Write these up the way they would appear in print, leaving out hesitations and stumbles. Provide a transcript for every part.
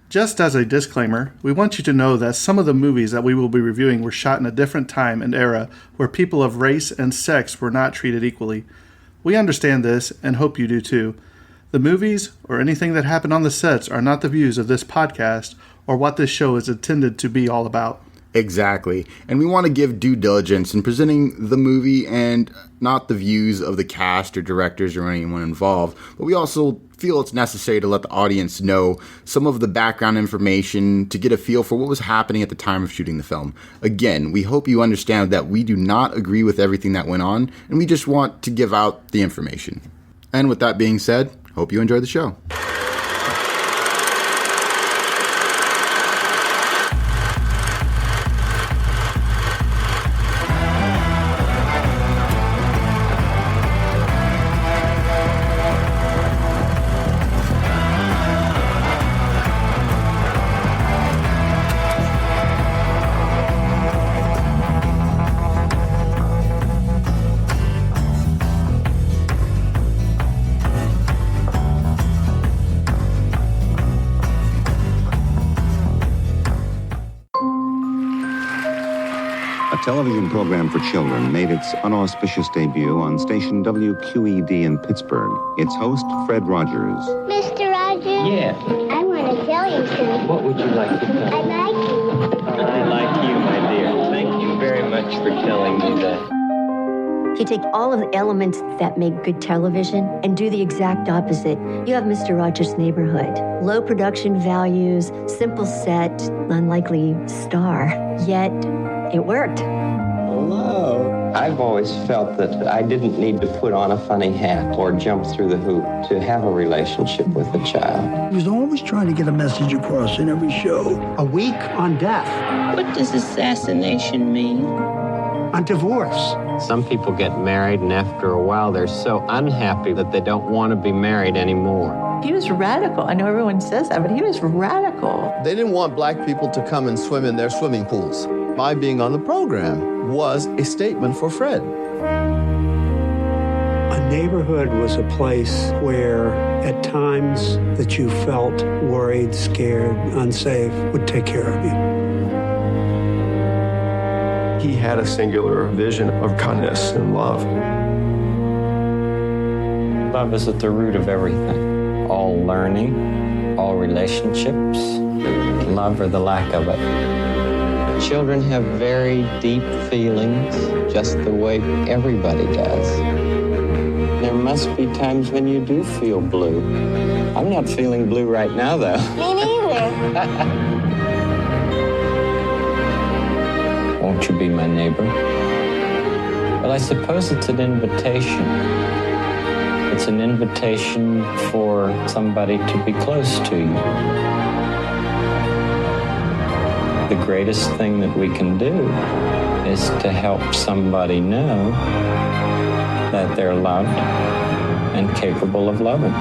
Just as a disclaimer, we want you to know that some of the movies that we will be reviewing were shot in a different time and era where people of race and sex were not treated equally. We understand this and hope you do too. The movies or anything that happened on the sets are not the views of this podcast or what this show is intended to be all about. Exactly. And we want to give due diligence in presenting the movie and not the views of the cast or directors or anyone involved. But we also feel it's necessary to let the audience know some of the background information to get a feel for what was happening at the time of shooting the film. Again, we hope you understand that we do not agree with everything that went on, and we just want to give out the information. And with that being said, hope you enjoy the show. A television program for children made its unauspicious debut on station WQED in Pittsburgh. Its host, Fred Rogers. Mr. Rogers? Yeah. I want to tell you something. What would you like to tell me? I like you. I like you, my dear. Thank you very much for telling me that. You take all of the elements that make good television and do the exact opposite. You have Mr. Rogers' Neighborhood. Low production values, simple set, unlikely star. Yet, it worked. Hello. I've always felt that I didn't need to put on a funny hat or jump through the hoop to have a relationship with a child. He was always trying to get a message across in every show. A week on death. What does assassination mean? On divorce. Some people get married, and after a while, they're so unhappy that they don't want to be married anymore. He was radical. I know everyone says that, but he was radical. They didn't want black people to come and swim in their swimming pools. My being on the program was a statement for Fred. A neighborhood was a place where, at times that you felt worried, scared, unsafe, would take care of you. He had a singular vision of kindness and love. Love is at the root of everything. All learning, all relationships, love or the lack of it. Children have very deep feelings, just the way everybody does. There must be times when you do feel blue. I'm not feeling blue right now, though. Me neither. Won't you be my neighbor? Well, I suppose it's an invitation. It's an invitation for somebody to be close to you. The greatest thing that we can do is to help somebody know that they're loved and capable of loving.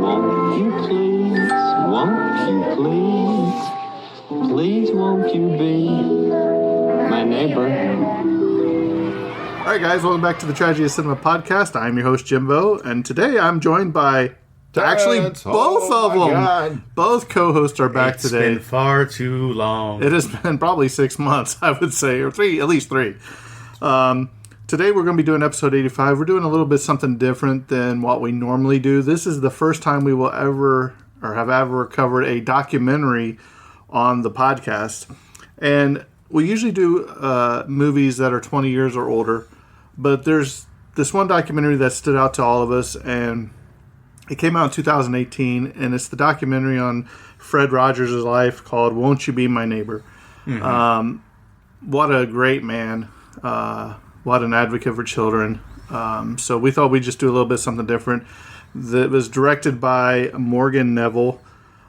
Won't you please, won't you please? Please won't you be my neighbor? All right, guys, welcome back to the Tragedy of Cinema podcast. I'm your host, Jimbo, and today I'm joined by actually both of them. God. Both co-hosts are back today. It's been far too long. It has been probably 6 months, I would say, or three, at least three. Today we're going to be doing episode 85. We're doing a little bit something different than what we normally do. This is the first time we will ever, or have ever, covered a documentary on the podcast. And we usually do movies that are 20 years or older, but there's this one documentary that stood out to all of us, and it came out in 2018, and it's the documentary on Fred Rogers' life called Won't You Be My Neighbor? Mm-hmm. What a great man. What an advocate for children. So we thought we'd just do a little bit something different. It was directed by Morgan Neville.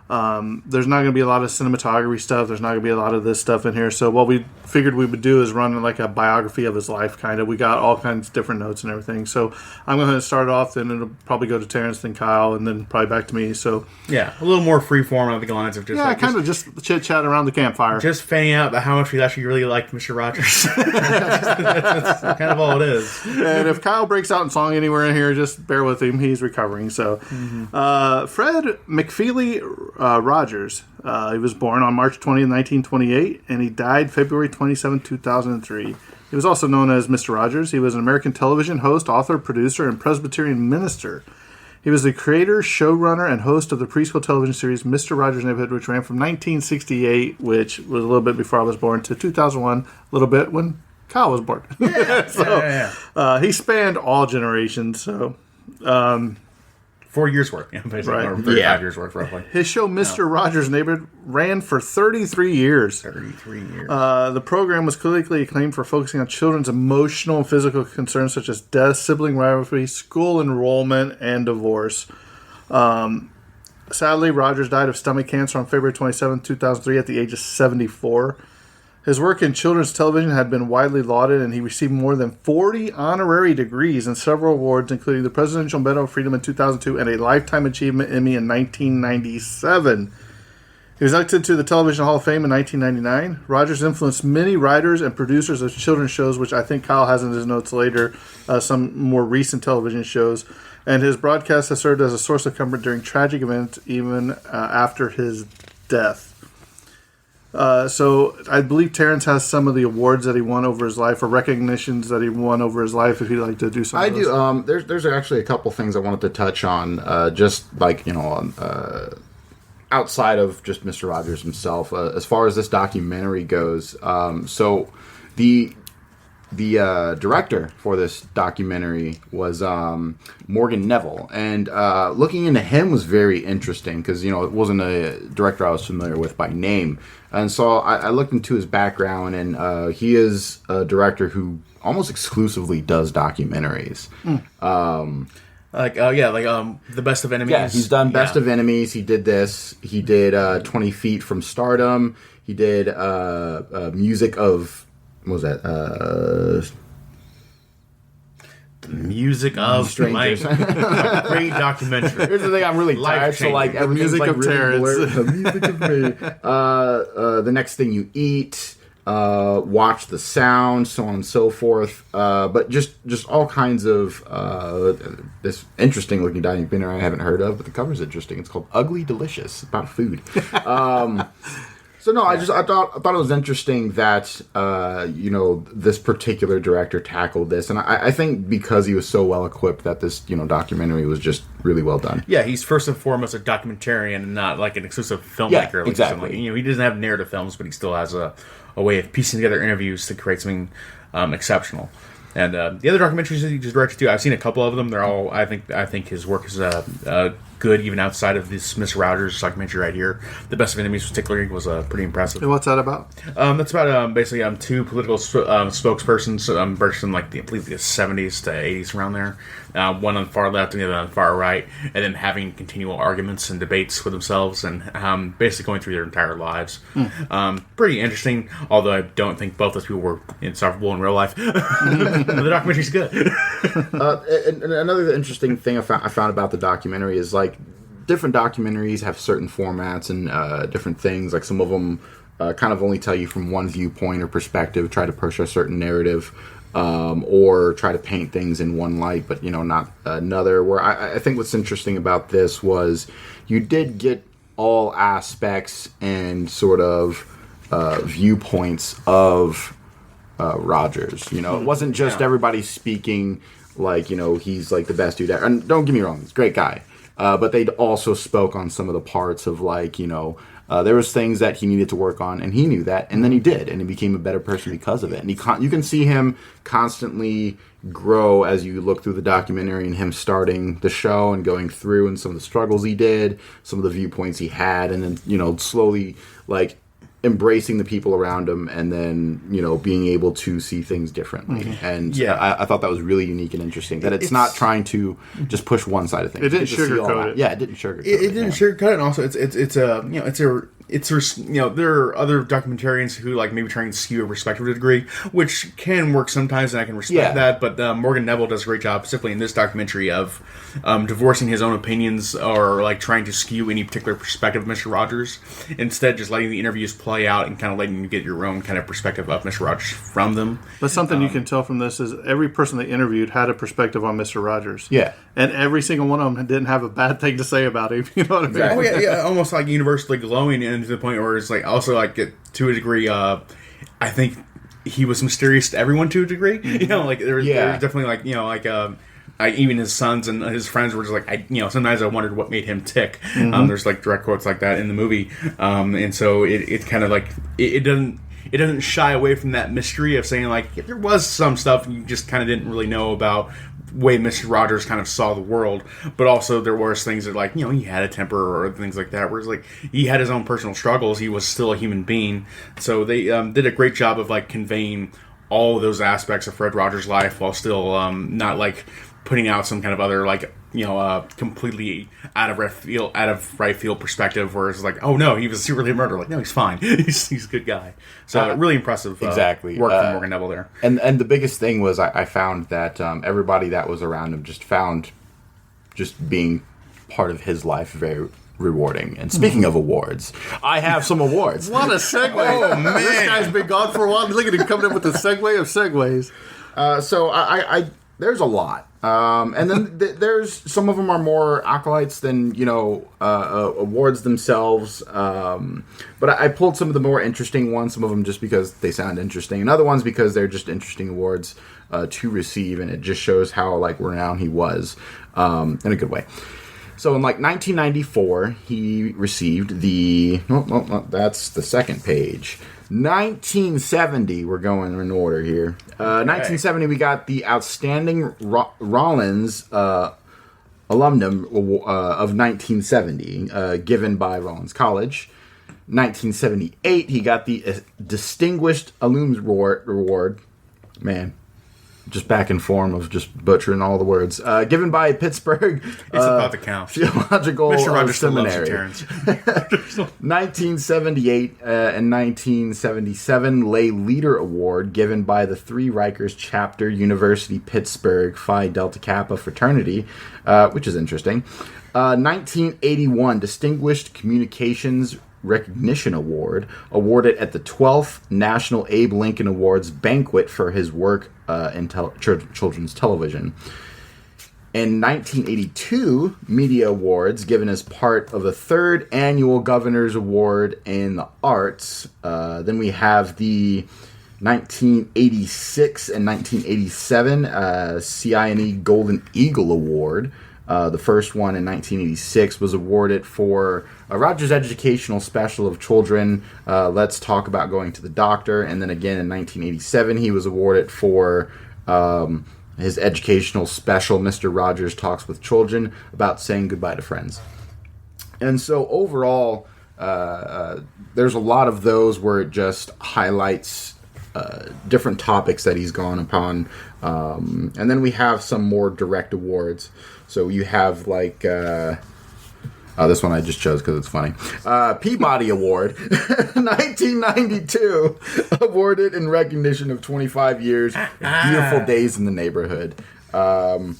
There's not going to be a lot of cinematography stuff. There's not going to be a lot of this stuff in here. So what we figured we would do is run like a biography of his life, kind of. We got all kinds of different notes and everything. So I'm going to start off, then it'll probably go to Terrence, then Kyle, and then probably back to me. So yeah, a little more freeform on the lines of just kind of just chit chat around the campfire, just fanning out about how much we actually really liked Mr. Rogers. that's kind of all it is. And if Kyle breaks out in song anywhere in here, just bear with him. He's recovering. So Fred McFeely Rogers. He was born on March 20th, 1928, and he died February 27, 2003. He was also known as Mr. Rogers. He was an American television host, author, producer, and Presbyterian minister. He was the creator, showrunner, and host of the preschool television series Mr. Rogers' Neighborhood, which ran from 1968, which was a little bit before I was born, to 2001, a little bit when Kyle was born. He spanned all generations. So 4 years worth, basically, right. or 35 years worth, roughly. His show, Mr. Rogers' Neighborhood, ran for 33 years. 33 years. The program was critically acclaimed for focusing on children's emotional and physical concerns such as death, sibling rivalry, school enrollment, and divorce. Sadly, Rogers died of stomach cancer on February 27, 2003 at the age of 74. His work in children's television had been widely lauded, and he received more than 40 honorary degrees and several awards, including the Presidential Medal of Freedom in 2002 and a Lifetime Achievement Emmy in 1997. He was elected to the Television Hall of Fame in 1999. Rogers influenced many writers and producers of children's shows, which I think Kyle has in his notes later, some more recent television shows. And his broadcast has served as a source of comfort during tragic events, even after his death. So I believe Terrence has some of the awards that he won over his life, or recognitions that he won over his life. If you'd like to do something, I do. There's actually a couple things I wanted to touch on, just like outside of just Mr. Rogers himself. As far as this documentary goes, so the director for this documentary was Morgan Neville, and looking into him was very interesting because it wasn't a director I was familiar with by name, and so I looked into his background, and he is a director who almost exclusively does documentaries. The Best of Enemies. Yeah, he's done Best of Enemies. He did this. He did 20 Feet from Stardom. He did Music of. What was that? The Music of Strangers. Great documentary. Here's the thing: I'm really tired. So the music of Terrence. The music of me. The Next Thing You Eat. Watch the Sound, so on and so forth. But just all kinds of this interesting looking documentary I haven't heard of, but the cover's interesting. It's called Ugly Delicious, about food. So no, I thought it was interesting that this particular director tackled this, and I think because he was so well equipped that this documentary was just really well done. Yeah, he's first and foremost a documentarian and not like an exclusive filmmaker. Yeah, exactly. He doesn't have narrative films, but he still has a way of piecing together interviews to create something exceptional. And the other documentaries that he just directed too, I've seen a couple of them. They're all I think his work is good even outside of this Mr. Rogers documentary right here. The Best of Enemies particularly was pretty impressive. And what's that about? That's about basically two political spokespersons versed in I believe the 70s to 80s around there. One on the far left and the other on the far right, and then having continual arguments and debates with themselves and basically going through their entire lives. Pretty interesting, although I don't think both those people were insufferable in real life. The documentary's good. And another interesting thing I found about the documentary is different documentaries have certain formats and different things. Like some of them kind of only tell you from one viewpoint or perspective, try to push a certain narrative, or try to paint things in one light, but not another. Where I think what's interesting about this was you did get all aspects and sort of viewpoints of Rogers. It wasn't just everybody speaking he's the best dude ever. And don't get me wrong, he's a great guy. But they also spoke on some of the parts of there was things that he needed to work on, and he knew that, and then he did, and he became a better person because of it. And you can see him constantly grow as you look through the documentary, and him starting the show and going through and some of the struggles he did, some of the viewpoints he had, and then slowly embracing the people around him, and then being able to see things differently. Mm-hmm. And I thought that was really unique and interesting. That it's not trying to just push one side of things. It didn't sugarcoat it. Yeah, it didn't sugarcoat it. It didn't sugarcoat it, and also there are other documentarians who like maybe try and skew a perspective to a degree, which can work sometimes, and I can respect that. But Morgan Neville does a great job, specifically in this documentary, of divorcing his own opinions or like trying to skew any particular perspective of Mr. Rogers. Instead, just letting the interviews play out and kind of letting you get your own kind of perspective of Mr. Rogers from them. But something you can tell from this is every person they interviewed had a perspective on Mr. Rogers. Yeah. And every single one of them didn't have a bad thing to say about him. You know what I mean? Exactly. Oh, yeah, almost like universally glowing, and to the point where it's like also like to a degree, I think he was mysterious to everyone to a degree. Like there's definitely like even his sons and his friends were just like, sometimes I wondered what made him tick. There's like direct quotes like that in the movie, and so it kind of like it doesn't shy away from that mystery of saying like there was some stuff you just kind of didn't really know about way Mr. Rogers kind of saw the world, but also there was things that like he had a temper or things like that, whereas like he had his own personal struggles. He was still a human being, so they did a great job of like conveying all of those aspects of Fred Rogers' life while still not like putting out some kind of other like completely out of right field perspective where it's like, oh no, he was secretly murdered. Like, no, he's fine. he's a good guy. So really impressive work from Morgan Neville there. And the biggest thing was I found that everybody that was around him found being part of his life very rewarding. And speaking of awards, I have some awards. What a segue. Oh man, this guy's been gone for a while. Look at him coming up with a segue of segues. So I there's a lot. And then there's some of them are more acolytes than awards themselves. But I pulled some of the more interesting ones. Some of them just because they sound interesting, and other ones because they're just interesting awards to receive, and it just shows how like renowned he was in a good way. So in like 1994, he received the that's the second page. 1970, we're going in order here. 1970, we got the Outstanding Rollins Alumnum of 1970, given by Rollins College. 1978, he got the Distinguished Alumnus Reward. Man, just back in form of just butchering all the words. Given by Pittsburgh. It's about the count. Theological Mr. Rogers Seminary. 1978 and 1977 Lay Leader Award given by the Three Rikers Chapter, University Pittsburgh Phi Delta Kappa Fraternity, which is interesting. 1981 Distinguished Communications Recognition Award, awarded at the 12th National Abe Lincoln Awards banquet for his work in children's television. In 1982, Media Awards, given as part of the 3rd Annual Governor's Award in the Arts. Then we have the 1986 and 1987 CINE Golden Eagle Award. The first one in 1986 was awarded for Rogers' educational special of children, Let's Talk About Going to the Doctor. And then again in 1987, he was awarded for his educational special, Mr. Rogers Talks with Children, about saying goodbye to friends. And so overall, there's a lot of those where it just highlights different topics that he's gone upon. And then we have some more direct awards. So you have like this one I just chose because it's funny. Peabody Award, 1992, awarded in recognition of 25 years of beautiful days in the neighborhood. I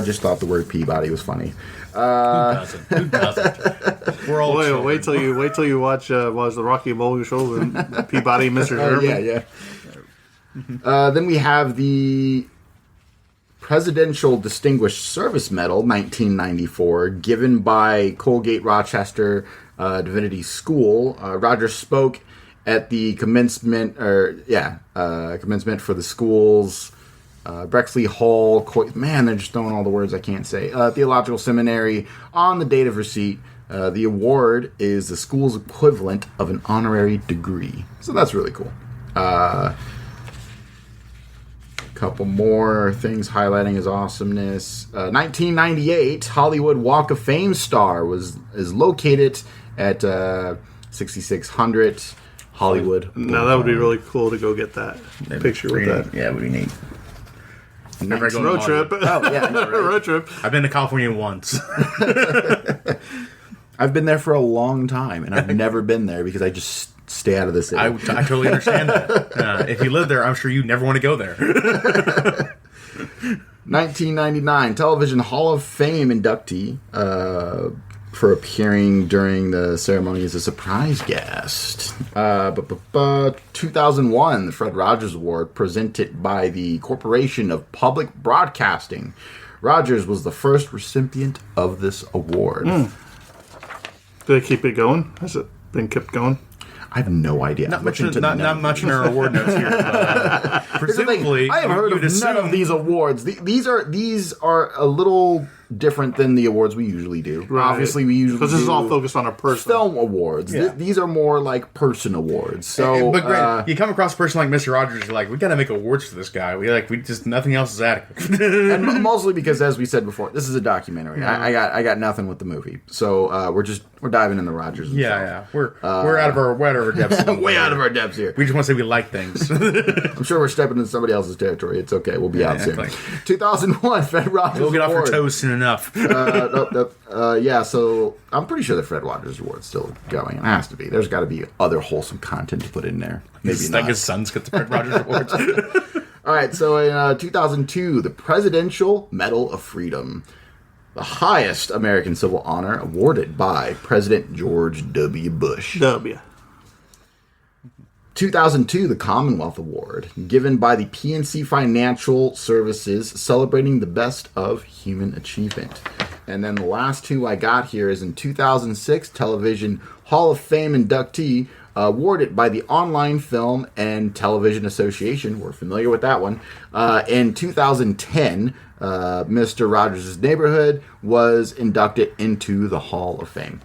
just thought the word Peabody was funny. Who doesn't? We're all wait till you watch was the Rocky Mulligan Show and Peabody and Mr. Sherman. Yeah. Then we have the Presidential Distinguished Service Medal, 1994, given by Colgate Rochester Divinity School. Rogers spoke at the commencement for the school's Brexley Hall. Man, they're just throwing all the words I can't say. Theological Seminary on the date of receipt. The award is the school's equivalent of an honorary degree, so that's really cool. Couple more things highlighting his awesomeness. 1998 Hollywood Walk of Fame star is located at 6600 Hollywood. Now that would be really cool to go get that picture with that. Yeah, would be neat. Never road trip. Oh yeah, no, right? Road trip. I've been to California once. I've been there for a long time, and I've never been there because I just stay out of the city. I totally understand that. If you live there, I'm sure you never want to go there. 1999 Television Hall of Fame inductee for appearing during the ceremony as a surprise guest. 2001, the Fred Rogers Award, presented by the Corporation of Public Broadcasting. Rogers was the first recipient of this award. Do they keep it going? Has it been kept going? I have no idea. Not much in our award notes here. But, presumably, I have heard of none of these awards. These are a little different than the awards we usually do. Right. Obviously, we usually because this is do all focused on a person. Film awards. Yeah. These are more like person awards. So, but Grant, you come across a person like Mr. Rogers, you're like, we got to make awards for this guy. We just nothing else is adequate. and mostly because, as we said before, this is a documentary. I got nothing with the movie, so we're diving into Rogers. Yeah. We're out of our depths. Way out of our depths here. We just want to say we like things. I'm sure we're stepping into somebody else's territory. It's okay. We'll be out soon. Like, 2001, Fred Rogers. We'll get off Award. our toes soon enough. Yeah, so I'm pretty sure the Fred Rogers Award's still going. It has to be. There's got to be other wholesome content to put in there. Maybe not. Like his sons get the Fred Rogers Awards. All right, so in 2002, the Presidential Medal of Freedom, the highest American civil honor awarded by President George W. Bush. 2002, the Commonwealth Award, given by the PNC Financial Services, celebrating the best of human achievement. And then the last two I got here is in 2006, Television Hall of Fame inductee, awarded by the Online Film and Television Association. We're familiar with that one. In 2010, Mr. Rogers' Neighborhood was inducted into the Hall of Fame.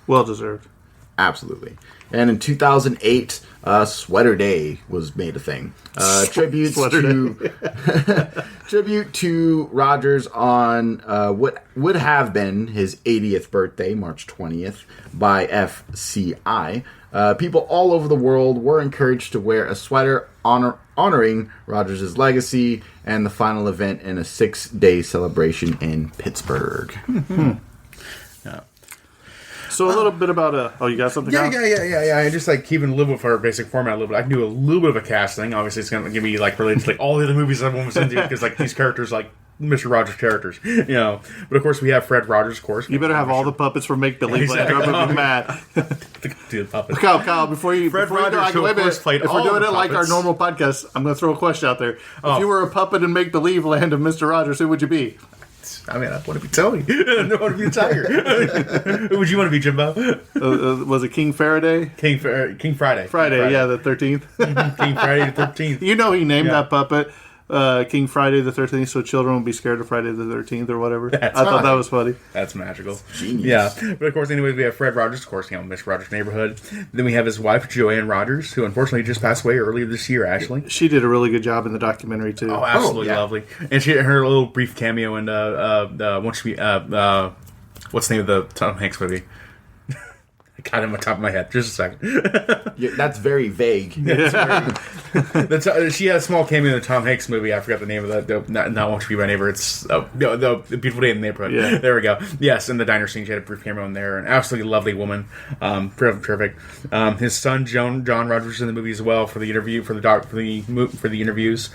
Well deserved. Absolutely. And in 2008, Sweater Day was made a thing. Tribute to Rogers on what would have been his 80th birthday, March 20th, by FCI. People all over the world were encouraged to wear a sweater honoring Rogers' legacy, and the final event in a 6-day celebration in Pittsburgh. So a little bit about you got something? Yeah. I just like keeping a little with our basic format a little bit. I can do a little bit of a casting. Obviously, it's going to give me like related to like all the other movies I've almost into because like these characters like Mr. Rogers characters, But of course, we have Fred Rogers, of course. You better have all the puppets from Make Believe. Exactly. I'm gonna be mad. Dude, puppets. Kyle, before you Fred before you Rogers, go, who of course played if all we're doing the it like our puppets. normal podcast, I'm going to throw a question out there. If you were a puppet in Make Believe Land of Mr. Rogers, who would you be? I mean, I want to be Tony. I don't want to be a tiger. Who would you want to be, Jimbo? Was it King Faraday? King Friday. Friday, yeah, the 13th. King Friday the 13th. You know he named that puppet King Friday the 13th, so children would be scared of Friday the 13th or whatever. I thought that was funny. That's magical. Genius. Yeah. But of course, anyways, we have Fred Rogers, of course, Mr. Rogers' Neighborhood. Then we have his wife, Joanne Rogers, who unfortunately just passed away earlier this year, actually. She did a really good job in the documentary, too. Oh, absolutely lovely. And she had her little brief cameo in what's the name of the Tom Hanks movie? I got it on the top of my head. Just a second. Yeah, that's very vague. She had a small cameo in the Tom Hanks movie. I forgot the name of that. Not Won't You Be My Neighbor. It's the Beautiful Day in the Neighborhood. Yeah. There we go. Yes, in the diner scene, she had a brief cameo in there. An absolutely lovely woman. Terrific. His son John Rogers in the movie as well for the interview for the interviews.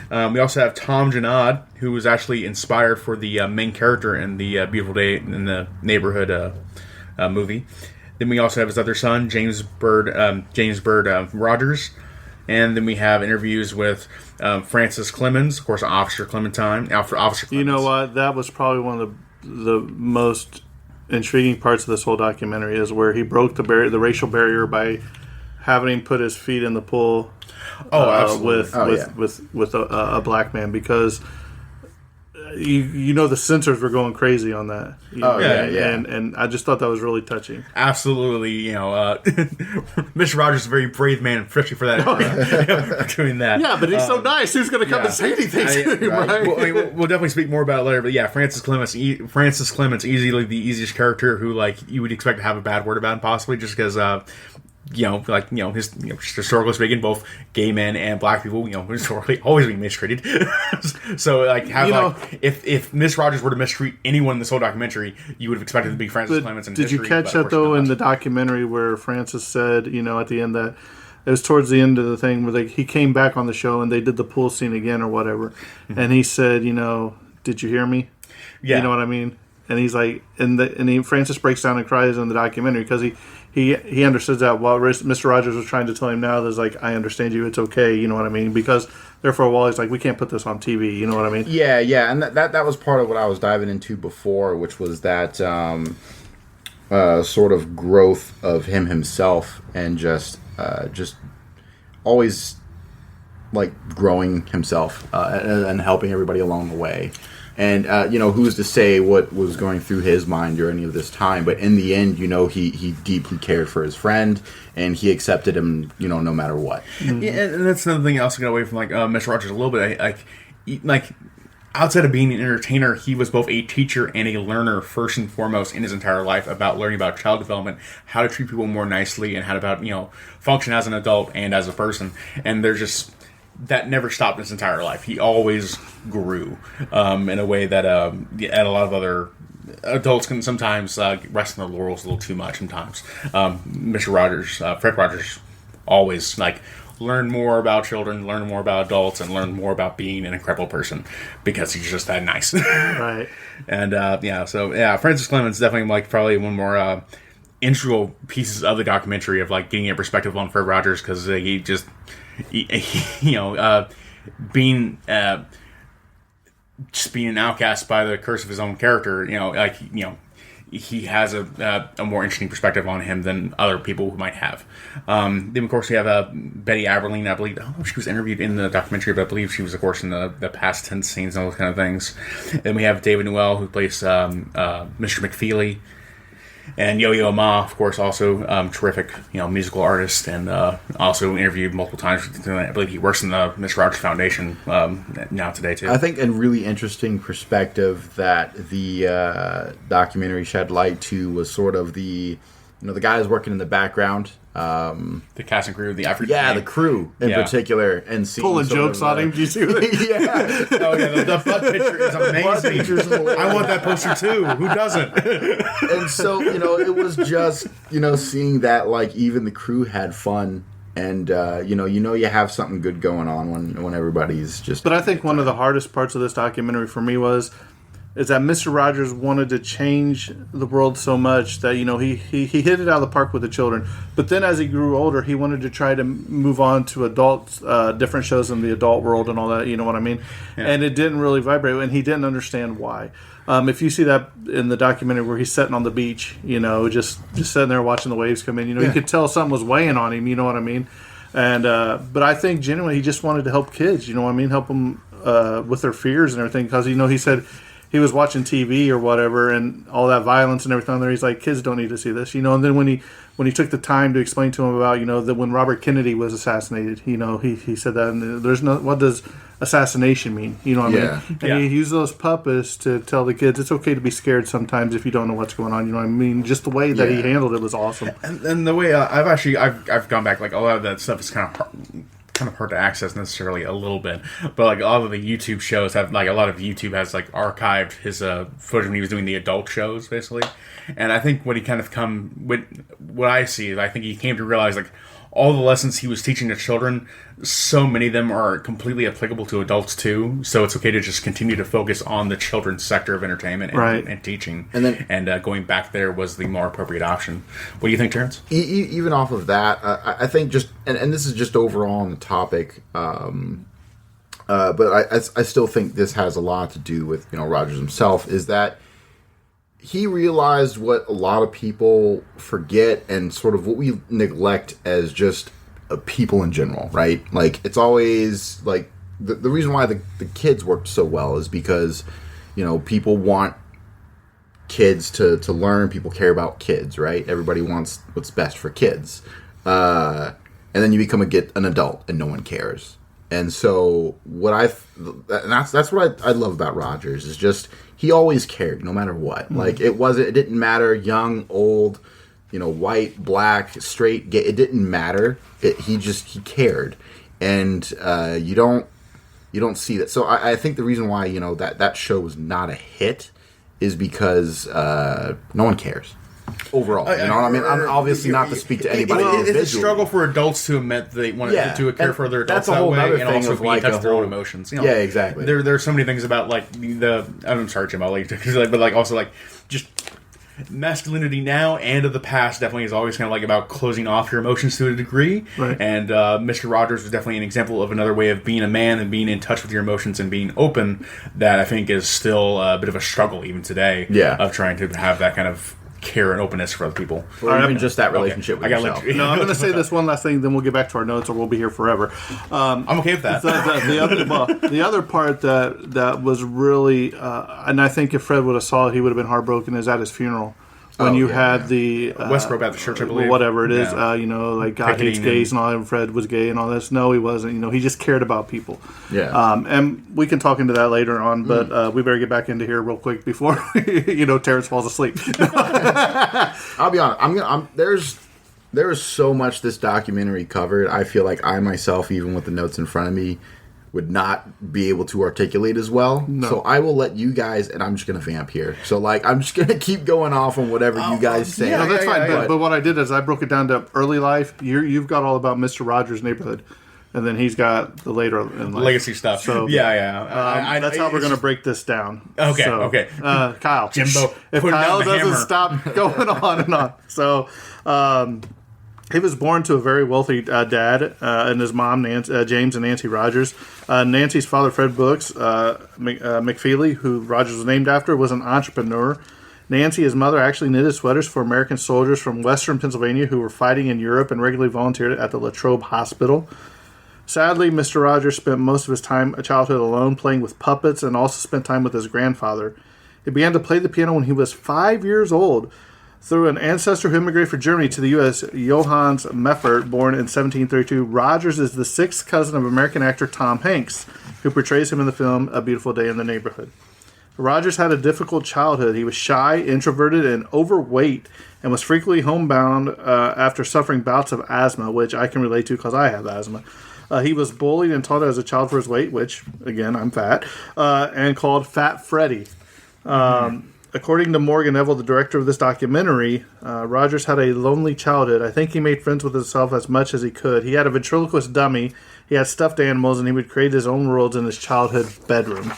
We also have Tom Janad, who was actually inspired for the main character in the Beautiful Day in the Neighborhood movie. Then we also have his other son, James Bird Rogers. And then we have interviews with Francis Clemens, of course, Officer Clementine. Officer Clemens. You know what? That was probably one of the most intriguing parts of this whole documentary is where he broke the racial barrier by having him put his feet in the pool with a black man because you know the censors were going crazy on that. And I just thought that was really touching. Absolutely, Mr. Rogers is a very brave man, especially for that for doing that. Yeah, but he's so nice. Who's going to come and say anything to him, right? We'll definitely speak more about it later. But yeah, Francis Clements, easily the easiest character who like you would expect to have a bad word about him, possibly just because. historically speaking, both gay men and black people, historically always being mistreated. So, if Miss Rogers were to mistreat anyone in this whole documentary, you would have expected it to be Francis Clements. Did you catch that though in the documentary where Francis said, at the end that it was towards the end of the thing where he came back on the show and they did the pool scene again or whatever, and he said, did you hear me? Yeah, you know what I mean. And he's like, Francis breaks down and cries in the documentary because he understood that while Mr. Rogers was trying to tell him now, there's like, I understand you, it's okay, you know what I mean? Because there for a while he's like, we can't put this on TV, you know what I mean? Yeah, and that was part of what I was diving into before, which was that sort of growth of him himself and just always like growing himself and helping everybody along the way. And, who's to say what was going through his mind during any of this time? But in the end, he deeply cared for his friend, and he accepted him, no matter what. Mm-hmm. Yeah, and that's another thing I also got away from, Mr. Rogers a little bit. Like, outside of being an entertainer, he was both a teacher and a learner, first and foremost, in his entire life, about learning about child development, how to treat people more nicely, and how to, function as an adult and as a person. And there's just... that never stopped his entire life. He always grew in a way that a lot of other adults can sometimes rest on their laurels a little too much sometimes. Mr. Rogers, Fred Rogers, always learn more about children, learn more about adults, and learn more about being an incredible person because he's just that nice. Right. And Francis Clements definitely probably one more integral pieces of the documentary of getting a perspective on Fred Rogers because he just. Being just being an outcast by the curse of his own character, he has a more interesting perspective on him than other people who might have. Then, of course, we have Betty Aberline. I believe, I don't know if she was interviewed in the documentary, but I believe she was, of course, in the past tense scenes and all those kind of things. Then we have David Newell, who plays Mr. McFeely. And Yo-Yo Ma, of course, also terrific, musical artist, and also interviewed multiple times. I believe he works in the Mr. Rogers Foundation now today too. I think a really interesting perspective that the documentary shed light to was sort of the guys working in the background. The cast and crew, the African. Yeah, the crew in particular, and pulling jokes on him. Do you see that? Yeah. Oh yeah, the butt picture is amazing. I want that poster too. Who doesn't? And so it was just seeing that even the crew had fun, and you have something good going on when everybody's just. But I think one of the hardest parts of this documentary for me is that Mr. Rogers wanted to change the world so much that he hit it out of the park with the children. But then as he grew older, he wanted to try to move on to adults, different shows in the adult world and all that. You know what I mean? Yeah. And it didn't really vibrate, and he didn't understand why. If you see that in the documentary where he's sitting on the beach, just sitting there watching the waves come in, you could tell something was weighing on him. You know what I mean? And but I think genuinely he just wanted to help kids. You know what I mean? Help them with their fears and everything. Because he said. He was watching TV or whatever, and all that violence and everything on there. He's like, kids don't need to see this, And then when he took the time to explain to him about, that when Robert Kennedy was assassinated, he said that, and there's no, what does assassination mean? You know what I mean? And he used those puppets to tell the kids it's okay to be scared sometimes if you don't know what's going on. You know what I mean? Just the way that he handled it was awesome. And the way I've gone back, a lot of that stuff is kind of hard to access necessarily a little bit, but a lot of the YouTube shows have a lot of YouTube has archived his footage when he was doing the adult shows basically, and I think what I see is I think he came to realize all the lessons he was teaching to children, so many of them are completely applicable to adults too. So it's okay to just continue to focus on the children's sector of entertainment and teaching. And going back there was the more appropriate option. What do you think, Terrence? Even off of that, I think just, and this is just overall on the topic, but I still think this has a lot to do with Rogers himself, is that he realized what a lot of people forget and sort of what we neglect as just people in general, right? It's always the reason why the kids worked so well is because people want kids to learn. People care about kids, right? Everybody wants what's best for kids, and then you become an adult and no one cares. And so that's what I love about Rogers is just he always cared no matter what. Mm-hmm. It didn't matter young, old, white, black, straight, gay. It didn't matter. He cared, and you don't see that. So I think the reason why that show was not a hit is because no one cares. Overall, you know what I mean? I'm obviously not to speak to anybody individually. It's a struggle for adults to admit they want to care for their adults that's a whole that way, other and thing also of be in touch with their own emotions. Yeah, exactly. There's so many things about I'm sorry, Jim, I'll let you but also just masculinity now and of the past definitely is always kind of about closing off your emotions to a degree. Right. And Mr. Rogers was definitely an example of another way of being a man and being in touch with your emotions and being open that I think is still a bit of a struggle even today. Yeah. Of trying to have that kind of care and openness for other people. Or even just that relationship with yourself. No, I'm going to say this one last thing, then we'll get back to our notes, or we'll be here forever. I'm okay with that. The other part that was really, and I think if Fred would have saw it, he would have been heartbroken, is at his funeral. When had the Westboro Baptist Church, I believe, whatever it is, yeah. God hates gays and all that. And Fred was gay and all this. No, he wasn't. He just cared about people. Yeah. And we can talk into that later on, but we better get back into here real quick before Terrence falls asleep. I'll be honest. There is so much this documentary covered. I feel like I myself, even with the notes in front of me, would not be able to articulate as well. No. So I will let you guys, and I'm just going to vamp here. So I'm just going to keep going off on whatever you guys say. Yeah, that's fine. But what I did is I broke it down to early life. You've got all about Mr. Rogers' Neighborhood, and then he's got the later in life. Legacy stuff. So that's how we're going to break this down. Okay, so, okay. Kyle, Jimbo, if Kyle doesn't stop going on and on, so. He was born to a very wealthy dad and his mom, James and Nancy Rogers. Nancy's father, Fred Brooks McFeely, who Rogers was named after, was an entrepreneur. Nancy, his mother, actually knitted sweaters for American soldiers from western Pennsylvania who were fighting in Europe and regularly volunteered at the Latrobe Hospital. Sadly, Mr. Rogers spent most of his childhood alone, playing with puppets, and also spent time with his grandfather. He began to play the piano when he was 5 years old. Through an ancestor who immigrated from Germany to the U.S., Johannes Meffert, born in 1732, Rogers is the sixth cousin of American actor Tom Hanks, who portrays him in the film A Beautiful Day in the Neighborhood. Rogers had a difficult childhood. He was shy, introverted, and overweight, and was frequently homebound after suffering bouts of asthma, which I can relate to because I have asthma. He was bullied and taunted as a child for his weight, which, again, I'm fat, and called Fat Freddy. According to Morgan Neville, the director of this documentary, Rogers had a lonely childhood. I think he made friends with himself as much as he could. He had a ventriloquist dummy, he had stuffed animals, and he would create his own worlds in his childhood bedroom.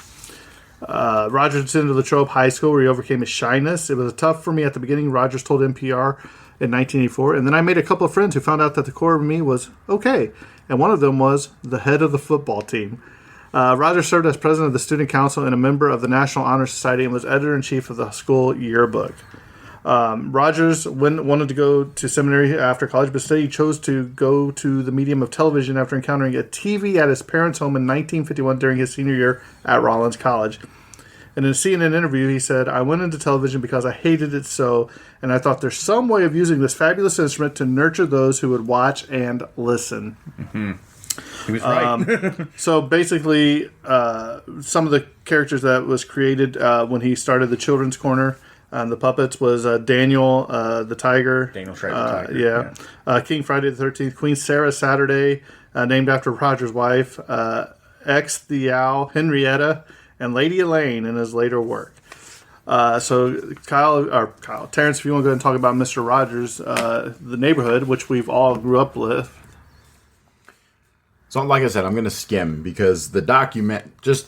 Rogers attended Latrobe High School, where he overcame his shyness. It was tough for me at the beginning, Rogers told NPR in 1984, and then I made a couple of friends who found out that the core of me was okay, and one of them was the head of the football team. Rogers served as president of the student council and a member of the National Honor Society and was editor-in-chief of the school yearbook. Rogers wanted to go to seminary after college, but instead he chose to go to the medium of television after encountering a TV at his parents' home in 1951 during his senior year at Rollins College. In a CNN interview, he said, "I went into television because I hated it so, and I thought there's some way of using this fabulous instrument to nurture those who would watch and listen." Mm-hmm. He was right. So basically, some of the characters that was created when he started the Children's Corner, the puppets, was Daniel the Tiger. Daniel Schreiber the Tiger. Yeah. King Friday the 13th. Queen Sarah Saturday, named after Rogers' wife. X the Owl, Henrietta, and Lady Elaine in his later work. So Terrence, if you want to go ahead and talk about Mr. Rogers, the Neighborhood, which we've all grew up with. So, like I said, I'm going to skim because the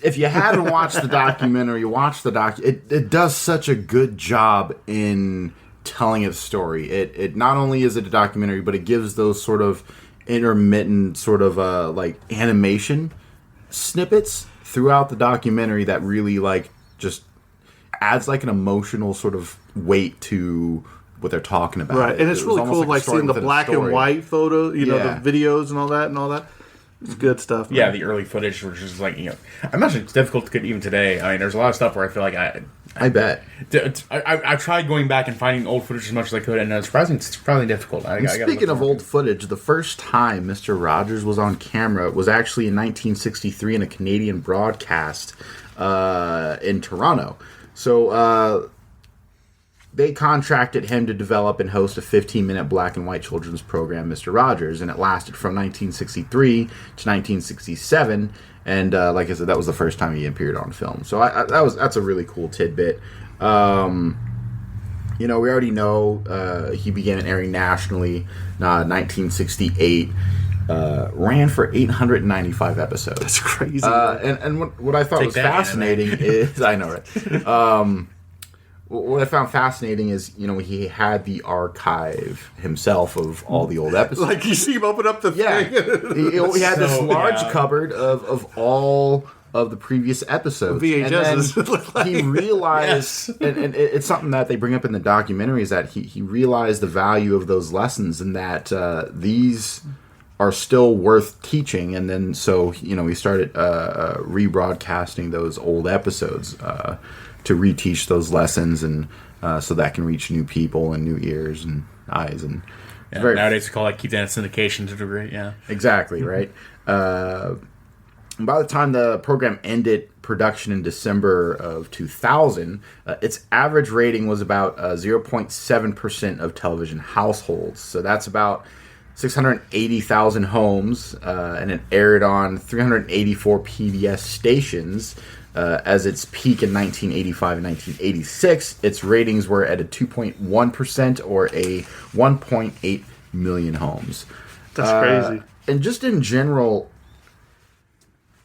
if you haven't watched the documentary, watch the it does such a good job in telling its story. It not only is it a documentary, but it gives those sort of intermittent sort of animation snippets throughout the documentary that really just adds an emotional sort of weight to what they're talking about. Right, and it's really cool seeing the black and white photo, the videos and all that. It's good stuff, man. Yeah, the early footage, which is I imagine it's difficult to get even today. I mean, there's a lot of stuff where I feel like I bet. I tried going back and finding old footage as much as I could, and it's surprisingly difficult. Speaking of old footage, the first time Mr. Rogers was on camera was actually in 1963 in a Canadian broadcast in Toronto. So they contracted him to develop and host a 15-minute black and white children's program, Mr. Rogers, and it lasted from 1963 to 1967. And like I said, that was the first time he appeared on film. So that's a really cool tidbit. We already know he began airing nationally 1968. Ran for 895 episodes. That's crazy. And what I thought was fascinating is, I know, right? What I found fascinating is, he had the archive himself of all the old episodes. Like you see him open up the thing. He had this large cupboard of all of the previous episodes. VHSs. And then he realized, and it's something that they bring up in the documentary, is that he realized the value of those lessons and that these are still worth teaching. And then so, he started rebroadcasting those old episodes to reteach those lessons, and so that can reach new people and new ears and eyes. And nowadays we call it keep that syndication to a degree. Yeah, exactly right. By the time the program ended production in December of 2000, its average rating was about 0.7% of television households. So that's about 680,000 homes, and it aired on 384 PBS stations. As its peak in 1985 and 1986, its ratings were at a 2.1% or a 1.8 million homes. That's crazy. And just in general,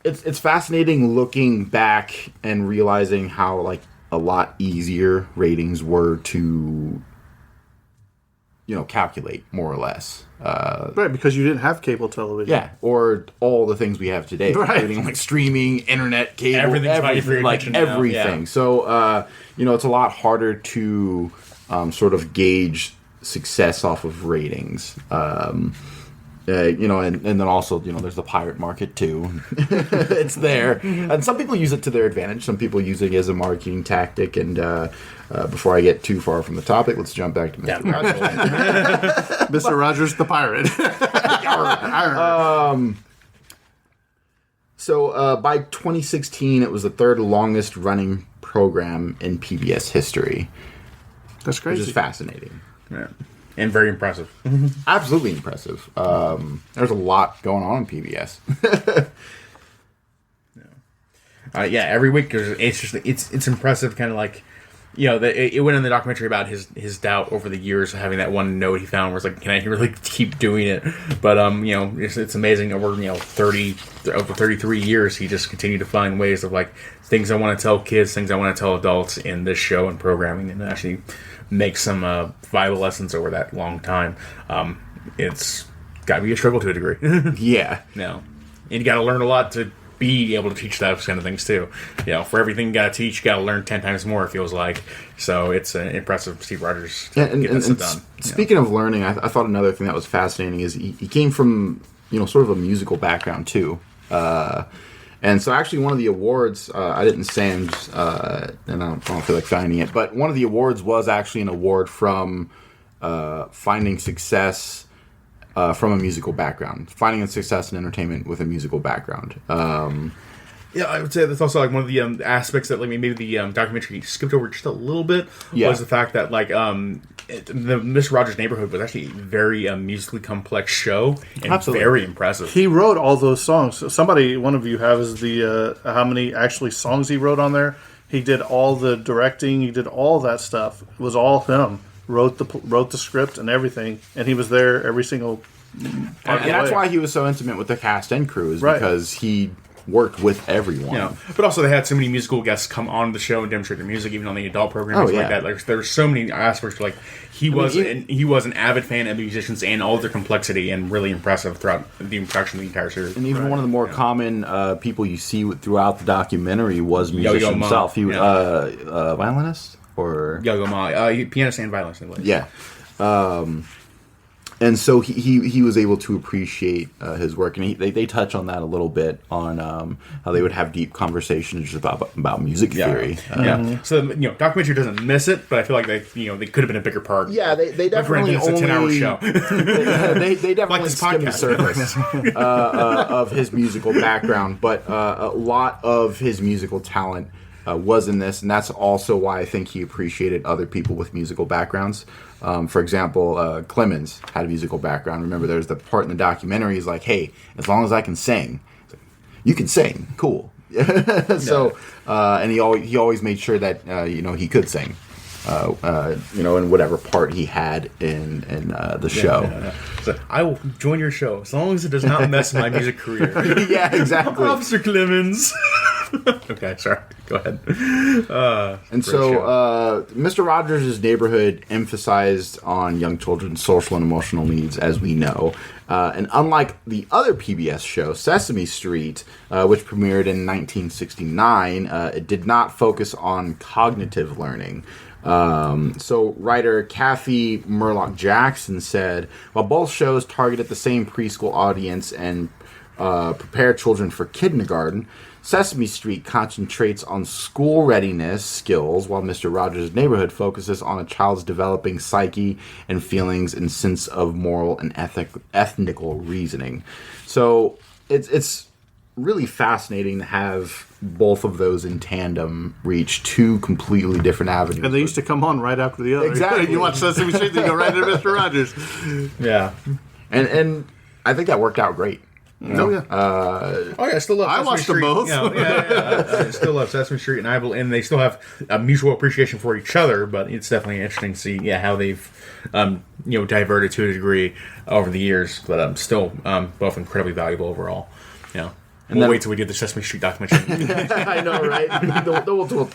it's fascinating looking back and realizing how a lot easier ratings were to calculate, more or less. Right, because you didn't have cable television. Yeah, or all the things we have today, right? Including streaming, internet, cable, everything. Yeah. So, it's a lot harder to sort of gauge success off of ratings. And then also, there's the pirate market too. It's there, and some people use it to their advantage. Some people use it as a marketing tactic. And before I get too far from the topic, let's jump back to Mr. Rogers. Mr. Rogers, the pirate. So by 2016, it was the third longest running program in PBS history. That's crazy. Which is fascinating. Yeah. And very impressive. Absolutely impressive. There's a lot going on in PBS. Every week it's impressive. Kind of like, it went in the documentary about his doubt over the years of having that one note he found where it's like, can I really keep doing it? But it's amazing over 33 years he just continued to find ways of things I want to tell kids, things I want to tell adults in this show and programming, and actually make some vital lessons over that long time. It's got to be a struggle to a degree. Yeah. No. And you got to learn a lot to be able to teach those kind of things too. For everything you got to teach, you got to learn 10 times more, it feels like. So it's impressive Steve Rogers getting this done. Speaking of learning, I thought another thing that was fascinating is he came from, sort of a musical background too. And so actually one of the awards, I didn't send, and I don't feel like finding it, but one of the awards was actually an award from finding success from a musical background. Finding success in entertainment with a musical background. I would say that's also one of the aspects that maybe the documentary skipped over just a little bit was the fact that the Mr. Rogers' Neighborhood was actually a very musically complex show and very impressive. He wrote all those songs. One of you has the how many actually songs he wrote on there. He did all the directing. He did all that stuff. It was all him. Wrote the script and everything, and he was there every single part and that's why he was so intimate with the cast and crew, is because he worked with everyone. But also they had so many musical guests come on the show and demonstrate their music, even on the adult programs like that. There's so many aspects where he was an avid fan of musicians and all their complexity, and really impressive throughout the production of the entire series. And even one of the more common people you see throughout the documentary was musician himself. He was a violinist or Yo-Yo Ma, pianist and violinist. Yeah. And so he was able to appreciate his work, and they touch on that a little bit on how they would have deep conversations about music theory. So documentary doesn't miss it, but I feel like they could have been a bigger part. Yeah, they definitely it's a 10-hour show. they definitely skimmed the surface of his musical background, but a lot of his musical talent was in this, and that's also why I think he appreciated other people with musical backgrounds. For example, Clemens had a musical background. Remember, there's the part in the documentary. He's like, "Hey, as long as I can sing, you can sing, cool." So, and he always made sure that he could sing. In whatever part he had in the show. So I will join your show as long as it does not mess my music career. Yeah, exactly. Officer Clemens. Okay, sorry. Go ahead. And so, Mr. Rogers' Neighborhood emphasized on young children's social and emotional needs, as we know. And unlike the other PBS show, Sesame Street, which premiered in 1969, it did not focus on cognitive learning. So writer Kathy Murlock Jackson said, while both shows targeted the same preschool audience and prepare children for kindergarten, Sesame Street concentrates on school readiness skills, while Mr. Rogers' Neighborhood focuses on a child's developing psyche and feelings and sense of moral and ethnical reasoning. So it's really fascinating to have both of those in tandem reach two completely different avenues. And they used to come on right after the other. Exactly. You watch Sesame Street, they go right into Mr. Rogers. Yeah. And I think that worked out great. Oh yeah. I still love. I Sesame watched Street. them both. I still love Sesame Street, and they still have a mutual appreciation for each other. But it's definitely interesting to see, how they've, diverted to a degree over the years. But still, both incredibly valuable overall. And we'll wait till we do the Sesame Street documentary. I know, right?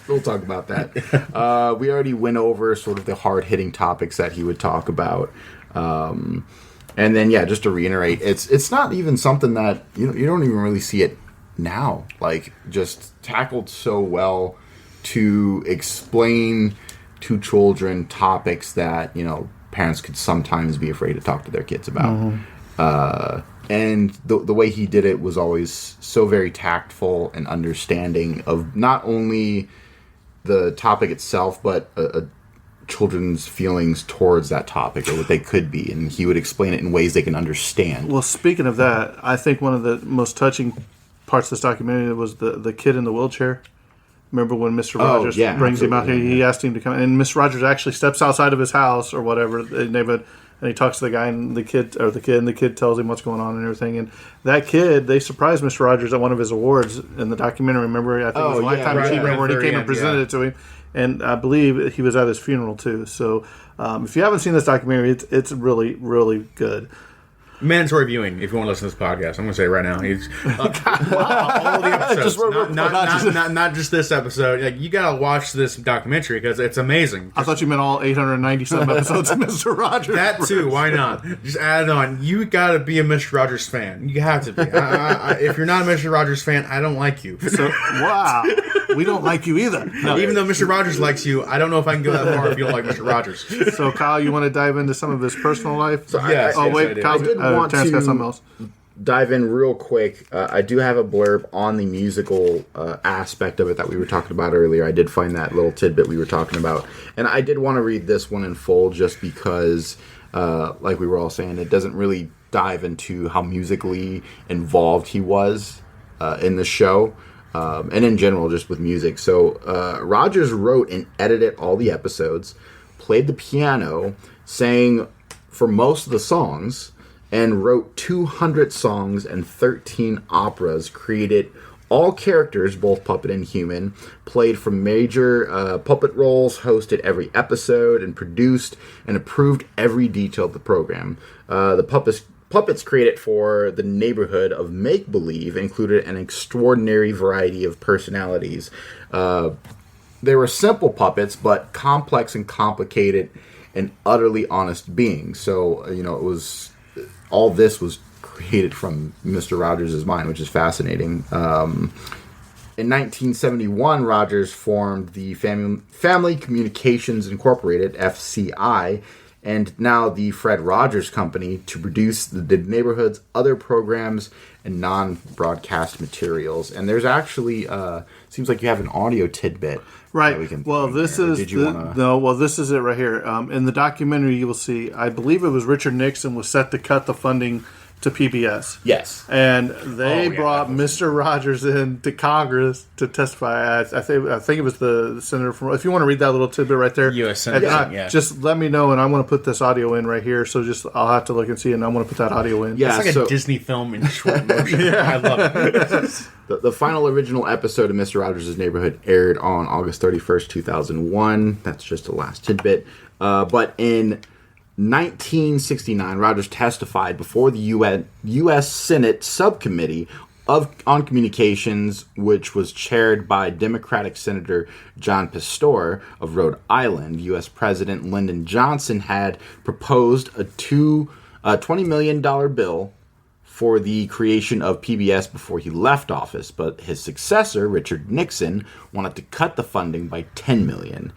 We'll talk about that. We already went over sort of the hard-hitting topics that he would talk about. And then, just to reiterate, it's not even something that you don't even really see it now. Like, just tackled so well to explain to children topics that parents could sometimes be afraid to talk to their kids about. Mm-hmm. And the way he did it was always so very tactful and understanding of not only the topic itself, but children's feelings towards that topic or what they could be. And he would explain it in ways they can understand. Well, speaking of that, I think one of the most touching parts of this documentary was the kid in the wheelchair. Remember when Mr. Rogers brings him out here? He asked him to come, and Mr. Rogers actually steps outside of his house or whatever, and he talks to the guy and the kid tells him what's going on and everything. And that kid, they surprised Mr. Rogers at one of his awards in the documentary. Remember, I think it was Lifetime Achievement where he came and presented it to him. And I believe he was at his funeral too. So if you haven't seen this documentary, it's really, really good. Mandatory viewing if you want to listen to this podcast. I'm going to say it right now. All the episodes, not just this episode. Like, you got to watch this documentary because it's amazing. I thought you meant all 897 episodes of Mr. Rogers. That too. Why not? Just add it on. You got to be a Mr. Rogers fan. You have to be. If you're not a Mr. Rogers fan, I don't like you. So, wow. We don't like you either. No. Even though Mr. Rogers likes you, I don't know if I can go that far if you don't like Mr. Rogers. So, Kyle, you want to dive into some of his personal life? Yes. Kyle, I did want to dive in real quick. I do have a blurb on the musical aspect of it that we were talking about earlier. I did find that little tidbit we were talking about. And I did want to read this one in full just because, like we were all saying, it doesn't really dive into how musically involved he was in the show. And in general, just with music. So Rogers wrote and edited all the episodes, played the piano, sang for most of the songs, and wrote 200 songs and 13 operas, created all characters, both puppet and human, played from major puppet roles, hosted every episode, and produced and approved every detail of the program. The puppets created for the neighborhood of make-believe included an extraordinary variety of personalities. They were simple puppets, but complex and complicated and utterly honest beings. So, it was... all this was created from Mr. Rogers' mind, which is fascinating. In 1971, Rogers formed the Family Communications Incorporated, FCI, and now the Fred Rogers Company to produce the neighborhood's other programs and non-broadcast materials. And there's actually, seems like you have an audio tidbit. Right. This is it right here. In the documentary, you will see, I believe it was Richard Nixon was set to cut the funding to PBS. Yes. And they brought Mr. Rogers in to Congress to testify. I think it was the senator from. If you want to read that little tidbit right there, U.S. Senator. Just let me know, and I want to put this audio in right here. So I'll have to look and see, and I want to put that audio in. Yeah, it's like a Disney film in short motion. I love it. The final original episode of Mr. Rogers' Neighborhood aired on August 31st, 2001. That's just the last tidbit. But in 1969, Rogers testified before the U.S. Senate Subcommittee on Communications, which was chaired by Democratic Senator John Pastor of Rhode Island. U.S. President Lyndon Johnson had proposed a $20 million bill for the creation of PBS before he left office, but his successor, Richard Nixon, wanted to cut the funding by $10 million.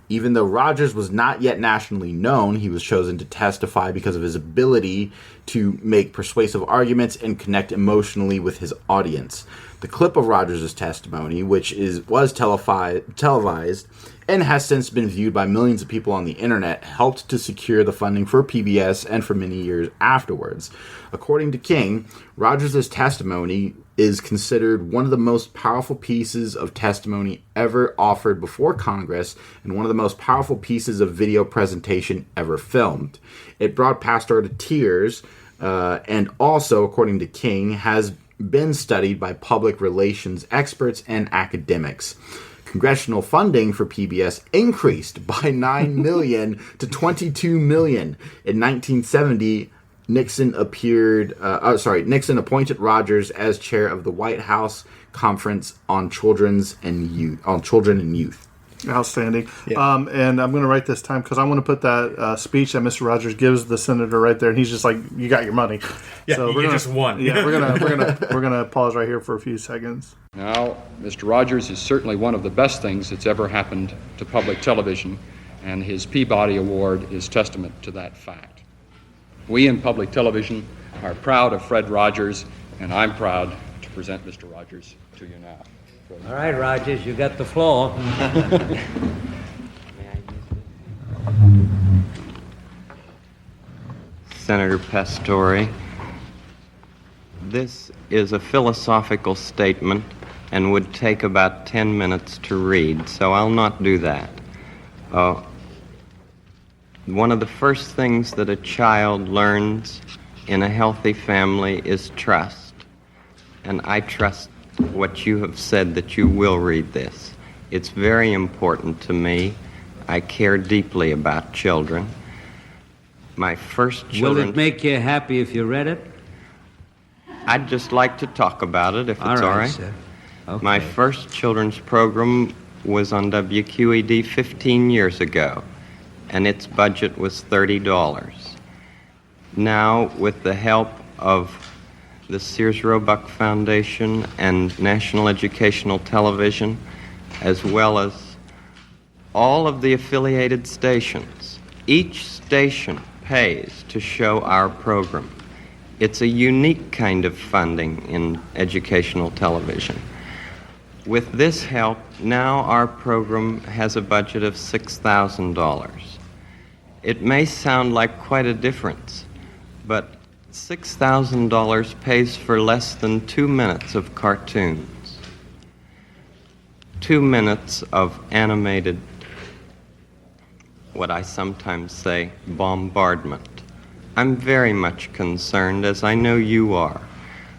Even though Rogers was not yet nationally known, he was chosen to testify because of his ability to make persuasive arguments and connect emotionally with his audience. The clip of Rogers' testimony, which was televised and has since been viewed by millions of people on the internet, helped to secure the funding for PBS and for many years afterwards. According to King, Rogers' testimony is considered one of the most powerful pieces of testimony ever offered before Congress and one of the most powerful pieces of video presentation ever filmed. It brought Pastor to tears, and also, according to King, has been studied by public relations experts and academics. Congressional funding for PBS increased by $9 million to $22 million. In 1970, Nixon appointed Rogers as chair of the White House Conference on Children and Youth. Outstanding. Yeah. And I'm going to write this time because I want to put that speech that Mr. Rogers gives the senator right there, and he's just like, "You got your money." Yeah, so you just won. Yeah, we're gonna pause right here for a few seconds. Now, Mr. Rogers is certainly one of the best things that's ever happened to public television, and his Peabody Award is testament to that fact. We in public television are proud of Fred Rogers, and I'm proud to present Mr. Rogers to you now. All right, Rogers, you got the floor. Senator Pastore, this is a philosophical statement and would take about 10 minutes to read, so I'll not do that. One of the first things that a child learns in a healthy family is trust. And I trust what you have said, that you will read this. It's very important to me. I care deeply about children. My first children... Will it make you happy if you read it? I'd just like to talk about it, if it's all right. Sir. Okay. My first children's program was on WQED 15 years ago, and its budget was $30. Now, with the help of the Sears Roebuck Foundation and National Educational Television, as well as all of the affiliated stations, each station pays to show our program. It's a unique kind of funding in educational television. With this help, now our program has a budget of $6,000. It may sound like quite a difference, but $6,000 pays for less than 2 minutes of cartoons, 2 minutes of animated, what I sometimes say, bombardment. I'm very much concerned, as I know you are,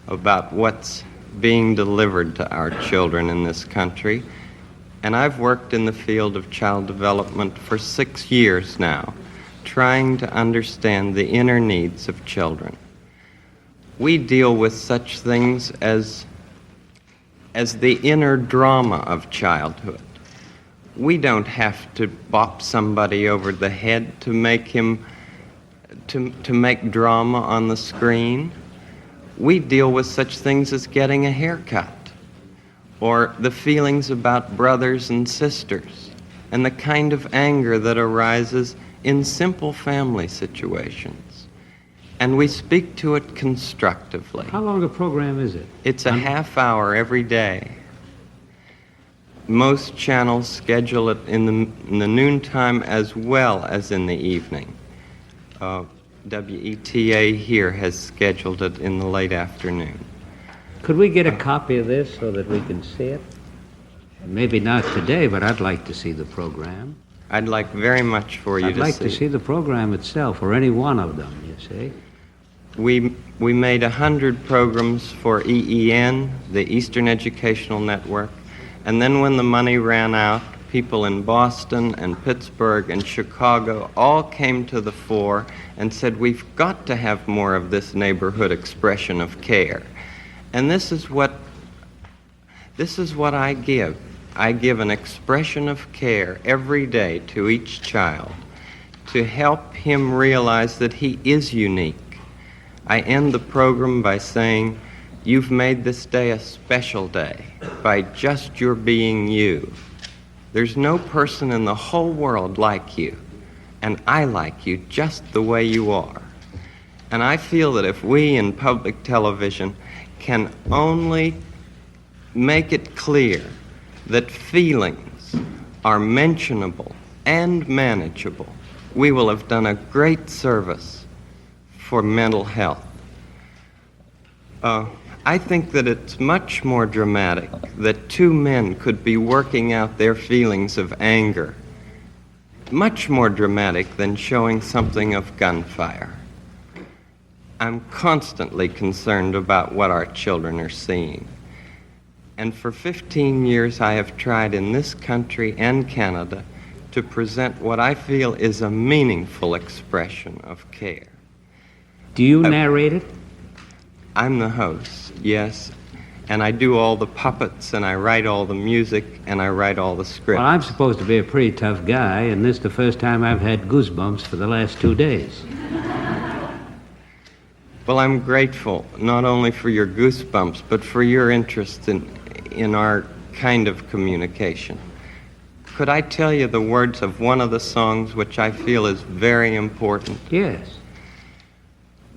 about what's being delivered to our children in this country. And I've worked in the field of child development for 6 years now, trying to understand the inner needs of children. We deal with such things as the inner drama of childhood. We don't have to bop somebody over the head to make him to make drama on the screen. We deal with such things as getting a haircut, or the feelings about brothers and sisters, and the kind of anger that arises in simple family situations. And we speak to it constructively. How long a program is it? It's a half hour every day. Most channels schedule it in the noontime as well as in the evening. WETA here has scheduled it in the late afternoon. Could we get a copy of this so that we can see it? Maybe not today, but I'd like to see the program. I'd like very much for you I'd to like see. to see the program itself, or any one of them, you see. We made 100 programs for EEN, the Eastern Educational Network, and then when the money ran out, people in Boston and Pittsburgh and Chicago all came to the fore and said, we've got to have more of this neighborhood expression of care. And this is what I give. I give an expression of care every day to each child to help him realize that he is unique. I end the program by saying, you've made this day a special day by just your being you. There's no person in the whole world like you, and I like you just the way you are. And I feel that if we in public television can only make it clear that feelings are mentionable and manageable, we will have done a great service for mental health. I think that it's much more dramatic that two men could be working out their feelings of anger. Much more dramatic than showing something of gunfire. I'm constantly concerned about what our children are seeing. And for 15 years I have tried in this country and Canada to present what I feel is a meaningful expression of care. Do you narrate it? I'm the host, yes. And I do all the puppets, and I write all the music, and I write all the script. Well, I'm supposed to be a pretty tough guy, and this is the first time I've had goosebumps for the last 2 days. Well, I'm grateful, not only for your goosebumps, but for your interest in our kind of communication. Could I tell you the words of one of the songs which I feel is very important? Yes.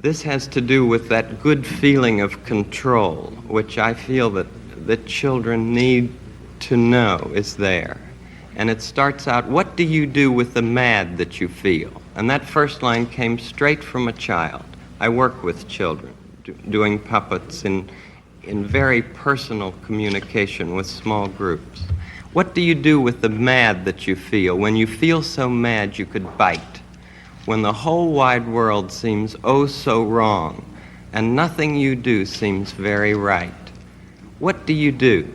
This has to do with that good feeling of control, which I feel that children need to know is there. And it starts out, what do you do with the mad that you feel? And that first line came straight from a child. I work with children, doing puppets in very personal communication with small groups. What do you do with the mad that you feel? When you feel so mad you could bite. When the whole wide world seems oh so wrong, and nothing you do seems very right. What do you do?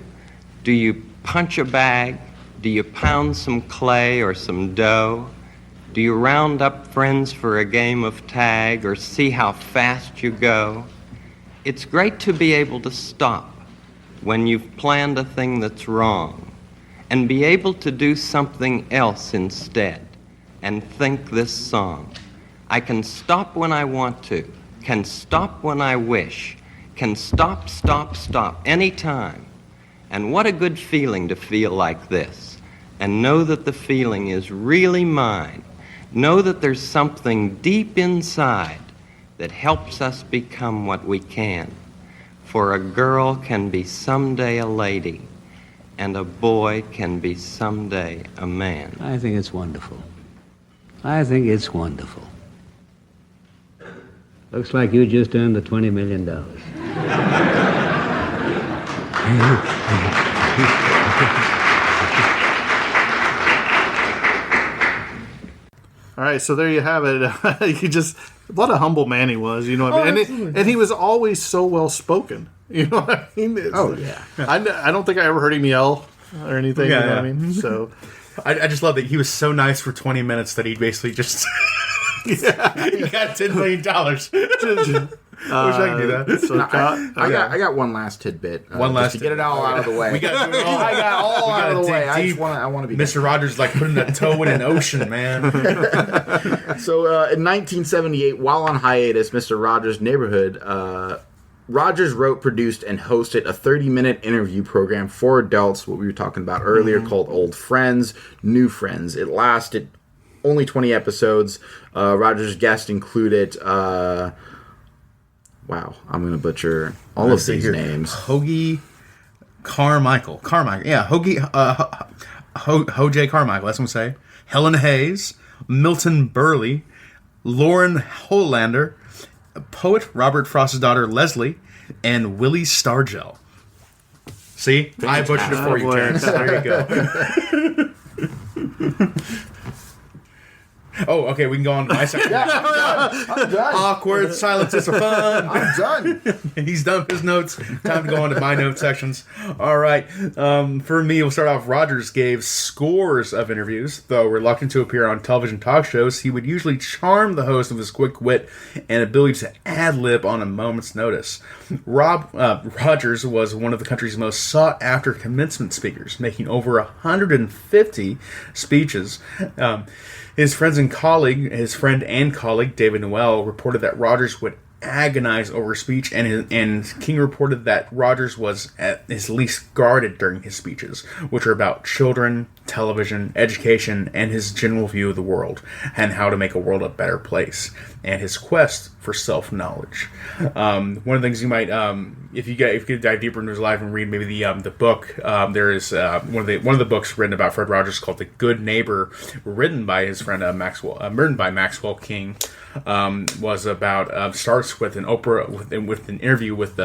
Do you punch a bag? Do you pound some clay or some dough? Do you round up friends for a game of tag or see how fast you go? It's great to be able to stop when you've planned a thing that's wrong and be able to do something else instead and think this song. I can stop when I want to, can stop when I wish, can stop, stop, stop anytime. And what a good feeling to feel like this and know that the feeling is really mine. Know that there's something deep inside that helps us become what we can. For a girl can be someday a lady, and a boy can be someday a man. I think it's wonderful. I think it's wonderful. Looks like you just earned the $20 million. All right, so there you have it. What a humble man he was, you know what I mean? And he was always so well spoken. You know what I mean? Yeah. I don't think I ever heard him yell or anything. Yeah, you know yeah. what I mean? So I just love that he was so nice for 20 minutes that he basically just he got $10 million. I wish I could do that. So I got one last tidbit. One last just to get it all out of the way. We got to do it all. I got all out of the way. Deep. I want to be Mr. Rogers like putting a toe in an ocean, man. So in 1978, while on hiatus, Mr. Rogers' Neighborhood, Rogers wrote, produced, and hosted a 30-minute interview program for adults, what we were talking about earlier, called Old Friends, New Friends. It lasted only 20 episodes. Rogers' guests included... wow, I'm going to butcher all of these names. Hoagie Carmichael. Yeah, Hoagie... Ho.J. Carmichael, that's what I'm saying. Helen Hayes, Milton Burley, Lauren Hollander, poet Robert Frost's daughter Leslie, and Willie Stargell. See? I butchered it for you, Terrence. There you go. Oh, okay, we can go on to my section. I'm done. Awkward silences are fun. I'm done. He's done with his notes. Time to go on to my note sections. All right. For me, we'll start off. Rogers gave scores of interviews. Though reluctant to appear on television talk shows, he would usually charm the host with his quick wit and ability to ad-lib on a moment's notice. Rogers was one of the country's most sought-after commencement speakers, making over 150 speeches. His friend and colleague, David Noel, reported that Rogers would agonize over speech, and King reported that Rogers was at his least guarded during his speeches, which are about children, television, education, and his general view of the world, and how to make a world a better place, and his quest for self-knowledge. One of the things you might, if you could dive deeper into his life and read maybe the book, there is one of the books written about Fred Rogers called The Good Neighbor, written by his friend Maxwell King. Was about starts with with an interview with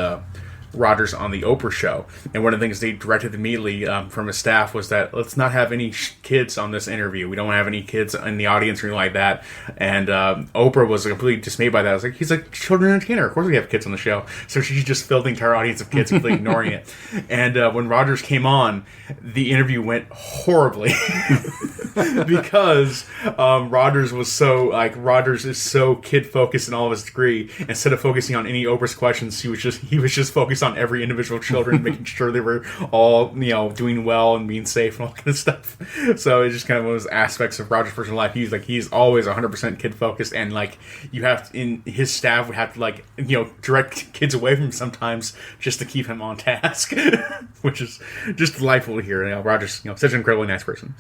Rogers on the Oprah show, and one of the things they directed immediately from his staff was that let's not have any kids on this interview. We don't have any kids in the audience or anything like that. And Oprah was completely dismayed by that. He's like children entertainer. Of course we have kids on the show. So she just filled the entire audience of kids, completely ignoring it. And when Rogers came on, the interview went horribly because Rogers is so kid focused in all of his degree. Instead of focusing on any Oprah's questions, he was just focused on every individual children, making sure they were all doing well and being safe and all kind of stuff. So it's just kind of one of those aspects of Rogers' personal life. He's always 100% kid focused, and you have to, in his staff would have to direct kids away from him sometimes just to keep him on task, which is just delightful to hear. Rogers, such an incredibly nice person.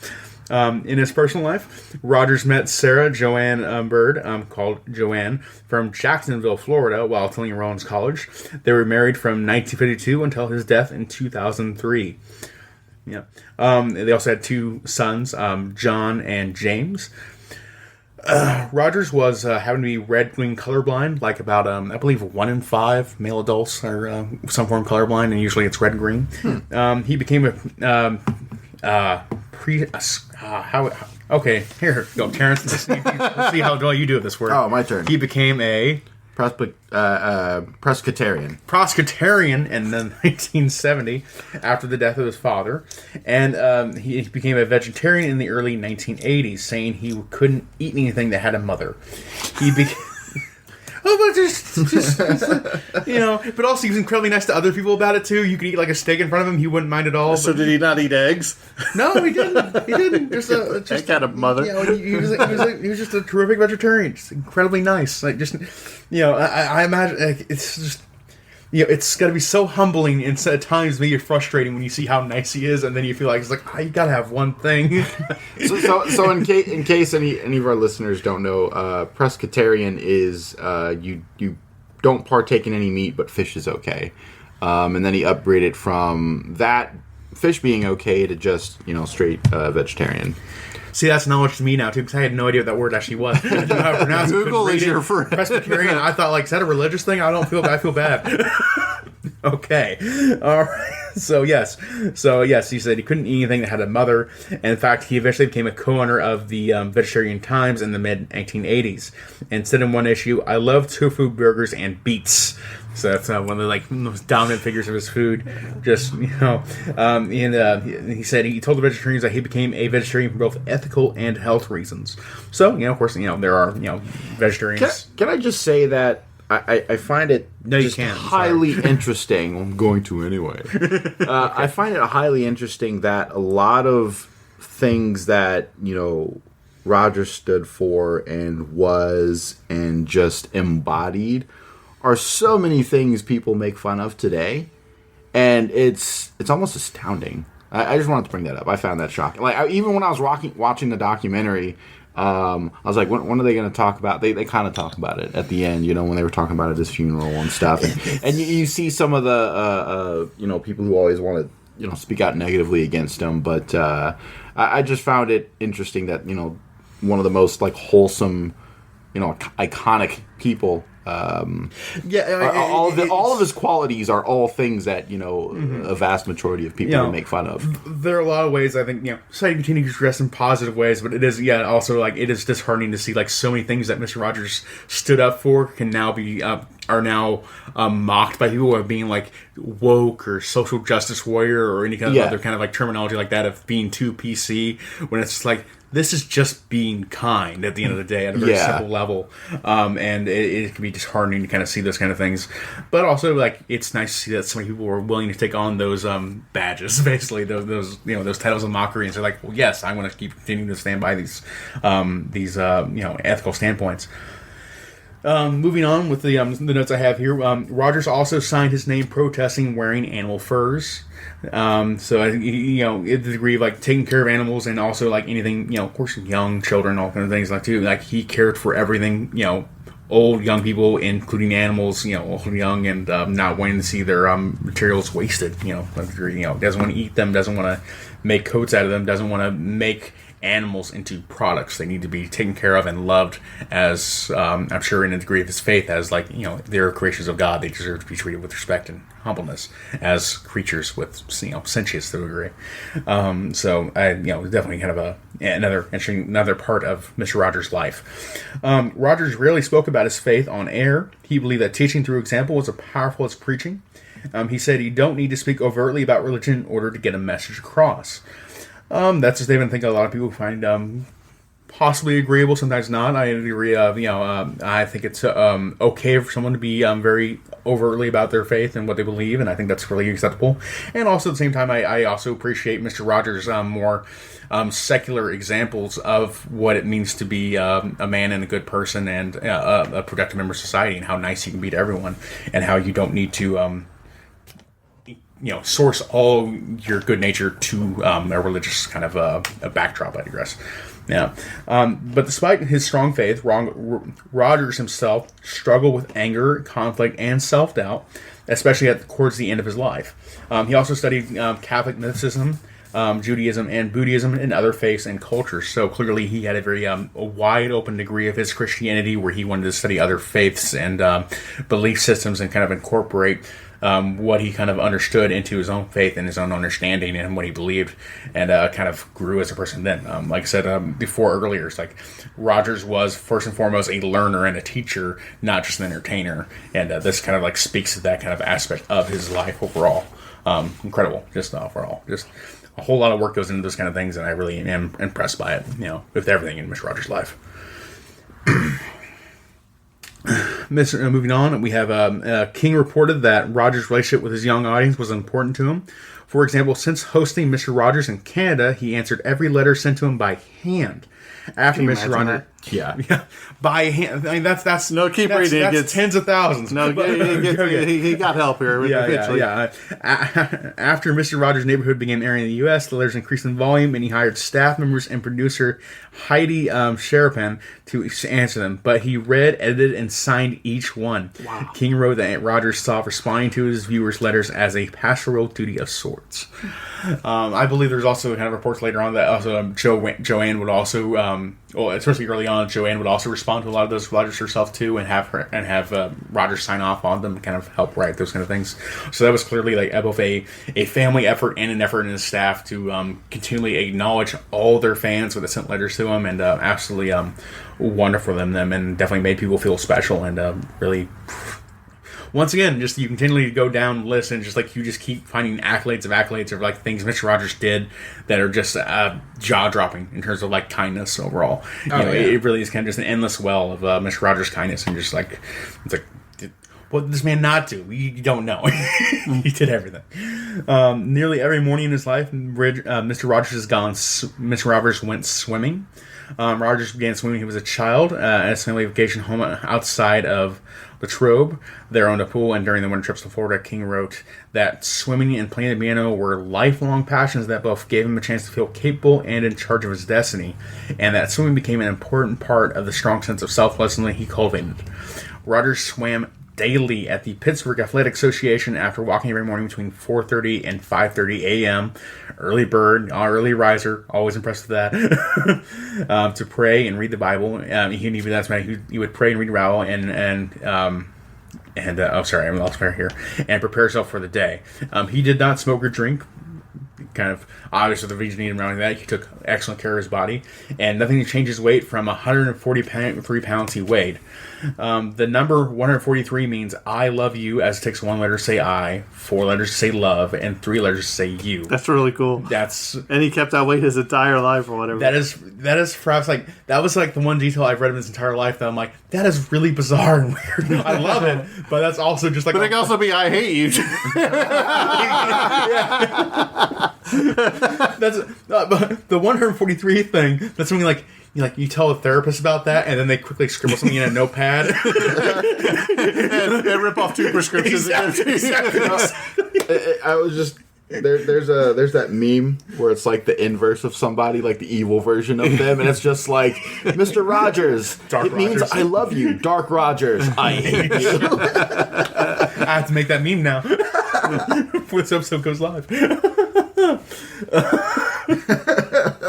In his personal life, Rogers met Sarah Joanne Bird, called Joanne, from Jacksonville, Florida, while attending Rollins College. They were married from 1952 until his death in 2003. Yeah. They also had two sons, John and James. Rogers was having to be red-wing colorblind, like about, I believe, 1 in 5 male adults are some form of colorblind, and usually it's red-green. He became okay, here we go, Terrence. Let's see how well you do at this word. Oh, my turn. He became a Presbyterian. Presbyterian in 1970 after the death of his father, and he became a vegetarian in the early 1980s, saying he couldn't eat anything that had a mother. He became. But but also he was incredibly nice to other people about it too. You could eat like a steak in front of him; he wouldn't mind at all. So did he not eat eggs? No, he didn't. He didn't. Just had a mother. He was just a terrific vegetarian. Just incredibly nice. I imagine it's just. It's got to be so humbling and at times maybe frustrating when you see how nice he is, and then you feel like you got to have one thing. so in case any of our listeners don't know, Presbyterian is you don't partake in any meat, but fish is okay. And then he upgraded from that fish being okay to just straight vegetarian. See, that's knowledge to me now, too, because I had no idea what that word actually was. I didn't know how to pronounce it. Google is your friend. Presbyterian. I thought, is that a religious thing? I feel bad. Okay. All right. So, yes, he said he couldn't eat anything that had a mother. And, in fact, he eventually became a co-owner of the Vegetarian Times in the mid-1980s. And said in one issue, "I love tofu burgers and beets." So that's one of the most dominant figures of his food. Just he said he told the vegetarians that he became a vegetarian for both ethical and health reasons. So of course there are vegetarians. Can I just say that I find it highly interesting. I'm going to anyway. I find it highly interesting that a lot of things that Rogers stood for and was and just embodied are so many things people make fun of today, and it's almost astounding. I just wanted to bring that up. I found that shocking. Even when I was watching the documentary, I was like, when are they going to talk about? They kind of talk about it at the end, when they were talking about it at his funeral and stuff. And you see some of the people who always want to speak out negatively against him. But I just found it interesting that one of the most wholesome iconic people. Yeah, all of his qualities are all things that a vast majority of people would make fun of. There are a lot of ways I think society continues to dress in positive ways, but it is also like it is disheartening to see like so many things that Mr. Rogers stood up for can now be are now mocked by people of being like woke or social justice warrior or any kind of other kind of like terminology like that of being too PC, when it's just like, this is just being kind at the end of the day at a very simple level. And it can be disheartening to kind of see those kind of things. But also, like, it's nice to see that so many people were willing to take on those badges, basically, those titles of mockery, and say, like, well, yes, I want to keep continuing to stand by these ethical standpoints. Moving on with the notes I have here, Rogers also signed his name protesting wearing animal furs. So I think the degree of like taking care of animals and also like anything, of course, young children, all kind of things like too. Like he cared for everything, old, young people, including animals, old and young, and not wanting to see their materials wasted. Doesn't want to eat them, doesn't want to make coats out of them, doesn't want to make animals into products. They need to be taken care of and loved as, I'm sure in a degree of his faith, as like, they're creations of God. They deserve to be treated with respect and humbleness as creatures with, sentience to a degree. So I, definitely kind of another part of Mr. Rogers' life. Rogers rarely spoke about his faith on air. He believed that teaching through example was as powerful as preaching. He said you don't need to speak overtly about religion in order to get a message across. That's a statement I think a lot of people find possibly agreeable, sometimes not. I agree. I think it's okay for someone to be very overtly about their faith and what they believe, and I think that's really acceptable. And also at the same time, I also appreciate Mr. Rogers' more secular examples of what it means to be a man and a good person and a productive member of society, and how nice you can be to everyone, and how you don't need to source all your good nature to a religious kind of a backdrop, I guess. Yeah. But despite his strong faith, Rogers himself struggled with anger, conflict, and self-doubt, especially towards the end of his life. He also studied Catholic mysticism, Judaism, and Buddhism, and other faiths and cultures. So clearly he had a very a wide open degree of his Christianity, where he wanted to study other faiths and belief systems and kind of incorporate what he kind of understood into his own faith and his own understanding and what he believed, and kind of grew as a person then. Like I said before earlier, it's like Rogers was first and foremost a learner and a teacher, not just an entertainer. And this kind of like speaks to that kind of aspect of his life overall. Incredible, just overall. Just a whole lot of work goes into those kind of things, and I really am impressed by it, with everything in Mr. Rogers' life. Moving on, we have King reported that Rogers' relationship with his young audience was important to him. For example, since hosting Mr. Rogers in Canada, he answered every letter sent to him by hand. After Mr. Rogers, yeah, by hand. I mean, that's no. Keep reading. That's tens of thousands. No, he got help here. Yeah. After Mr. Rogers' Neighborhood began airing in the U.S., the letters increased in volume, and he hired staff members and producer Heidi Sherpan to answer them. But he read, edited, and signed each one. Wow. King wrote that Rogers saw responding to his viewers' letters as a pastoral duty of sorts. I believe there's also kind of reports later on that also Joanne would also, especially early on, Joanne would also respond to a lot of those letters herself too, and have Rogers sign off on them and kind of help write those kind of things. So that was clearly like both a family effort and an effort in his staff to continually acknowledge all their fans when they sent letters to him, and absolutely wonderful them, and definitely made people feel special, and really. Once again, just you continually go down the list, and just like you just keep finding accolades of like things Mr. Rogers did that are just jaw-dropping in terms of like kindness overall. It really is kind of just an endless well of Mr. Rogers' kindness, and just like it's like, what did this man not do? You don't know. He did everything. Nearly every morning in his life, Mr. Rogers has gone. Mr. Rogers went swimming. Rogers began swimming when he was a child at his family vacation home outside of Latrobe. There owned a pool, and during the winter trips to Florida, King wrote that swimming and playing the piano were lifelong passions that both gave him a chance to feel capable and in charge of his destiny, and that swimming became an important part of the strong sense of self-discipline he cultivated. Rogers swam daily at the Pittsburgh Athletic Association after walking every morning between 4:30 and 5:30 a.m. Early bird, early riser, always impressed with that. To pray and read the Bible. He would pray and read the Bible I lost my here. And prepare himself for the day. He did not smoke or drink. Kind of obvious with the reason around that. He took excellent care of his body, and nothing to change his weight from 143 pounds he weighed. The number 143 means I love you, as it takes 1 letter to say I, 4 letters to say love, and 3 letters to say you. That's really cool. And he kept that weight his entire life or whatever. That is perhaps like, that was like the one detail I've read of his entire life that I'm like, that is really bizarre and weird. I love it, but that's also just like... But it can also be I hate you. That's the 143 thing. That's something like you tell a therapist about that, and then they quickly scribble something in a notepad and rip off 2 prescriptions. Exactly. I was just there's that meme where it's like the inverse of somebody, like the evil version of them, and it's just like Mr. Rogers. It means I love you, Dark Rogers. I hate you. I have to make that meme now before this episode goes live.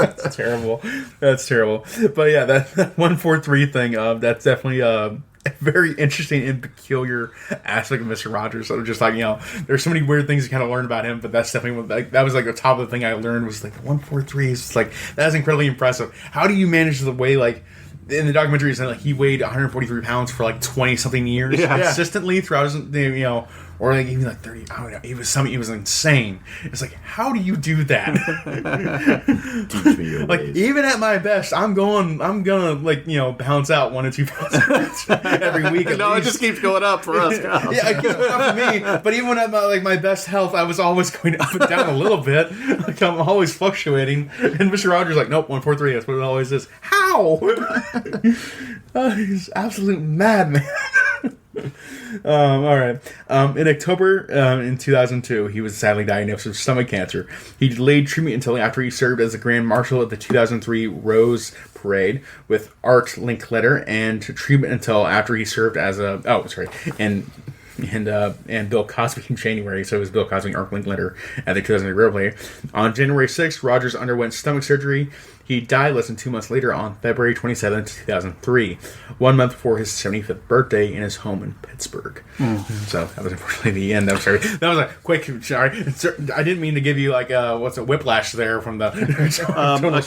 That's terrible. But yeah, that 143 thing, that's definitely a very interesting and peculiar aspect of Mr. Rogers. So just like, there's so many weird things you kind of learn about him, but that's definitely that was like the top of the thing I learned was like 143 is like, that's incredibly impressive. How do you manage the way, like, in the documentary, it's like he weighed 143 pounds for like 20 something years consistently throughout his, or like even like 30. I don't know. He was insane. It's like, how do you do that? Teach me your like ways. Even at my best, I'm gonna like bounce out 1 or 2 pounds every week. It just keeps going up for us. Yeah, it keeps going up for me. But even at my best health, I was always going up and down a little bit. Like I'm always fluctuating. And Mr. Rogers like, nope, 143. That's what it always is. How? He's absolute madman. All right. In October in 2002, he was sadly diagnosed with stomach cancer. He delayed treatment until after he served as the Grand Marshal at the 2003 Rose Parade with Art Linkletter, and treatment until after he served as and Bill Cosby in January. So it was Bill Cosby and Art Linkletter at the 2003 Rose Parade. On January 6th, Rogers underwent stomach surgery. He died less than 2 months later on February 27, 2003, 1 month before his 75th birthday in his home in Pittsburgh. Mm-hmm. So that was unfortunately the end. That was a quick. Sorry, I didn't mean to give you like what's a whiplash there from the. A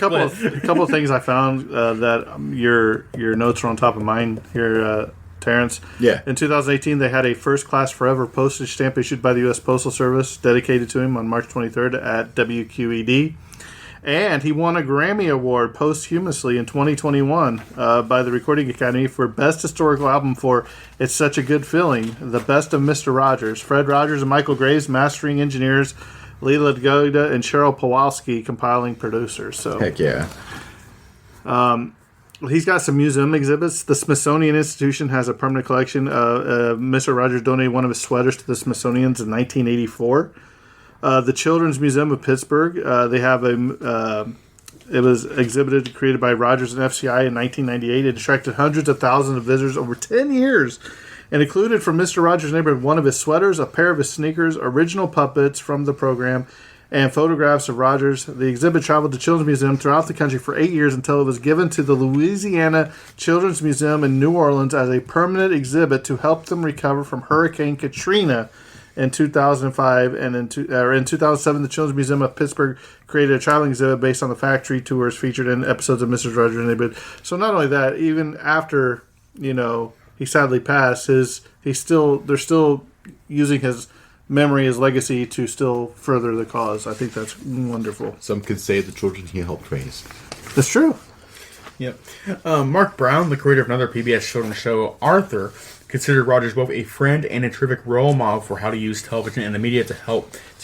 couple of things I found that your notes are on top of mine here. Terrence. Yeah. In 2018, they had a First Class Forever postage stamp issued by the U.S. Postal Service dedicated to him on March 23rd at WQED. And he won a Grammy Award posthumously in 2021 by the Recording Academy for Best Historical Album for It's Such a Good Feeling, The Best of Mr. Rogers. Fred Rogers and Michael Graves, mastering engineers, Leela Goda and Cheryl Pawlowski, compiling producers. So, heck yeah. He's got some museum exhibits. The Smithsonian Institution has a permanent collection. Mr. Rogers donated one of his sweaters to the Smithsonian's in 1984. The Children's Museum of Pittsburgh, they have it was exhibited, created by Rogers and FCI in 1998. It attracted hundreds of thousands of visitors over 10 years and included from Mr. Rogers' neighborhood one of his sweaters, a pair of his sneakers, original puppets from the program, and photographs of Rogers. The exhibit traveled to Children's Museum throughout the country for 8 years until it was given to the Louisiana Children's Museum in New Orleans as a permanent exhibit to help them recover from Hurricane Katrina. In 2005 and in 2007, the Children's Museum of Pittsburgh created a traveling exhibit based on the factory tours featured in episodes of Mrs. Rogers' Neighborhood. So not only that, even after he sadly passed, they're still using his memory, his legacy to still further the cause. I think that's wonderful. Some could say the children he helped raise. That's true. Yep. Mark Brown, the creator of another PBS children's show, Arthur, considered Rogers both a friend and a terrific role model for how to use television and the media to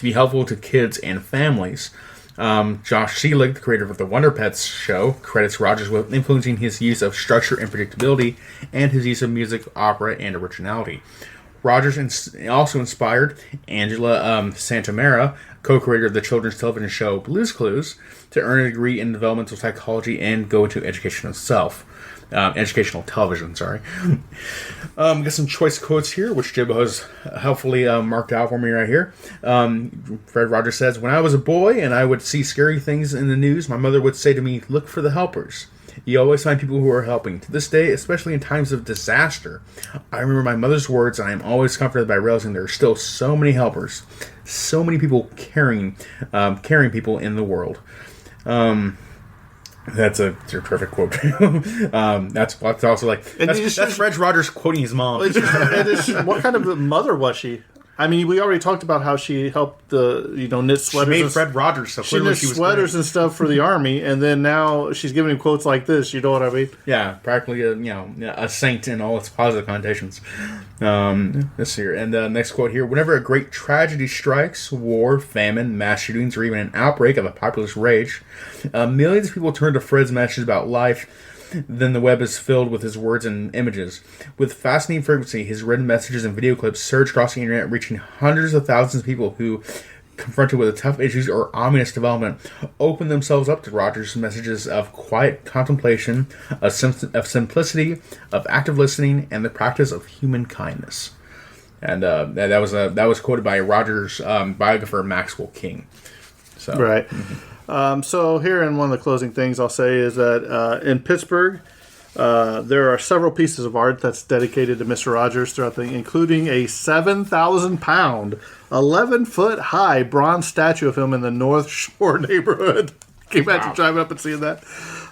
be helpful to kids and families. Josh Seelig, the creator of the Wonder Pets show, credits Rogers with influencing his use of structure and predictability and his use of music, opera, and originality. Rogers also inspired Angela Santamera, co-creator of the children's television show Blue's Clues, to earn a degree in developmental psychology and go into education himself. educational television. Sorry. Got some choice quotes here, which Jibbo has helpfully marked out for me right here. Fred Rogers says, "When I was a boy and I would see scary things in the news, my mother would say to me, 'Look for the helpers.' You always find people who are helping. To this day, especially in times of disaster, I remember my mother's words, and I am always comforted by realizing there are still so many helpers, so many people caring people in the world." That's a terrific quote. That's also like that's Fred Rogers quoting his mom. What kind of mother was she? I mean, we already talked about how she helped knit sweaters. She made Fred Rogers, so she knit sweaters and stuff for the army, and then now she's giving him quotes like this. You know what I mean? Yeah, practically a saint in all its positive connotations. This here, and the next quote here: "Whenever a great tragedy strikes, war, famine, mass shootings, or even an outbreak of a populist rage, millions of people turn to Fred's messages about life. Then the web is filled with his words and images. With fascinating frequency, his written messages and video clips surge across the internet, reaching hundreds of thousands of people who, confronted with tough issues or ominous development, open themselves up to Rogers' messages of quiet contemplation, of simplicity, of active listening, and the practice of human kindness." And that was quoted by Rogers' biographer Maxwell King. So, right. So here in one of the closing things I'll say is that in Pittsburgh, there are several pieces of art that's dedicated to Mr. Rogers throughout including a 7,000-pound, 11-foot-high bronze statue of him in the North Shore neighborhood. Can you imagine driving up and seeing that?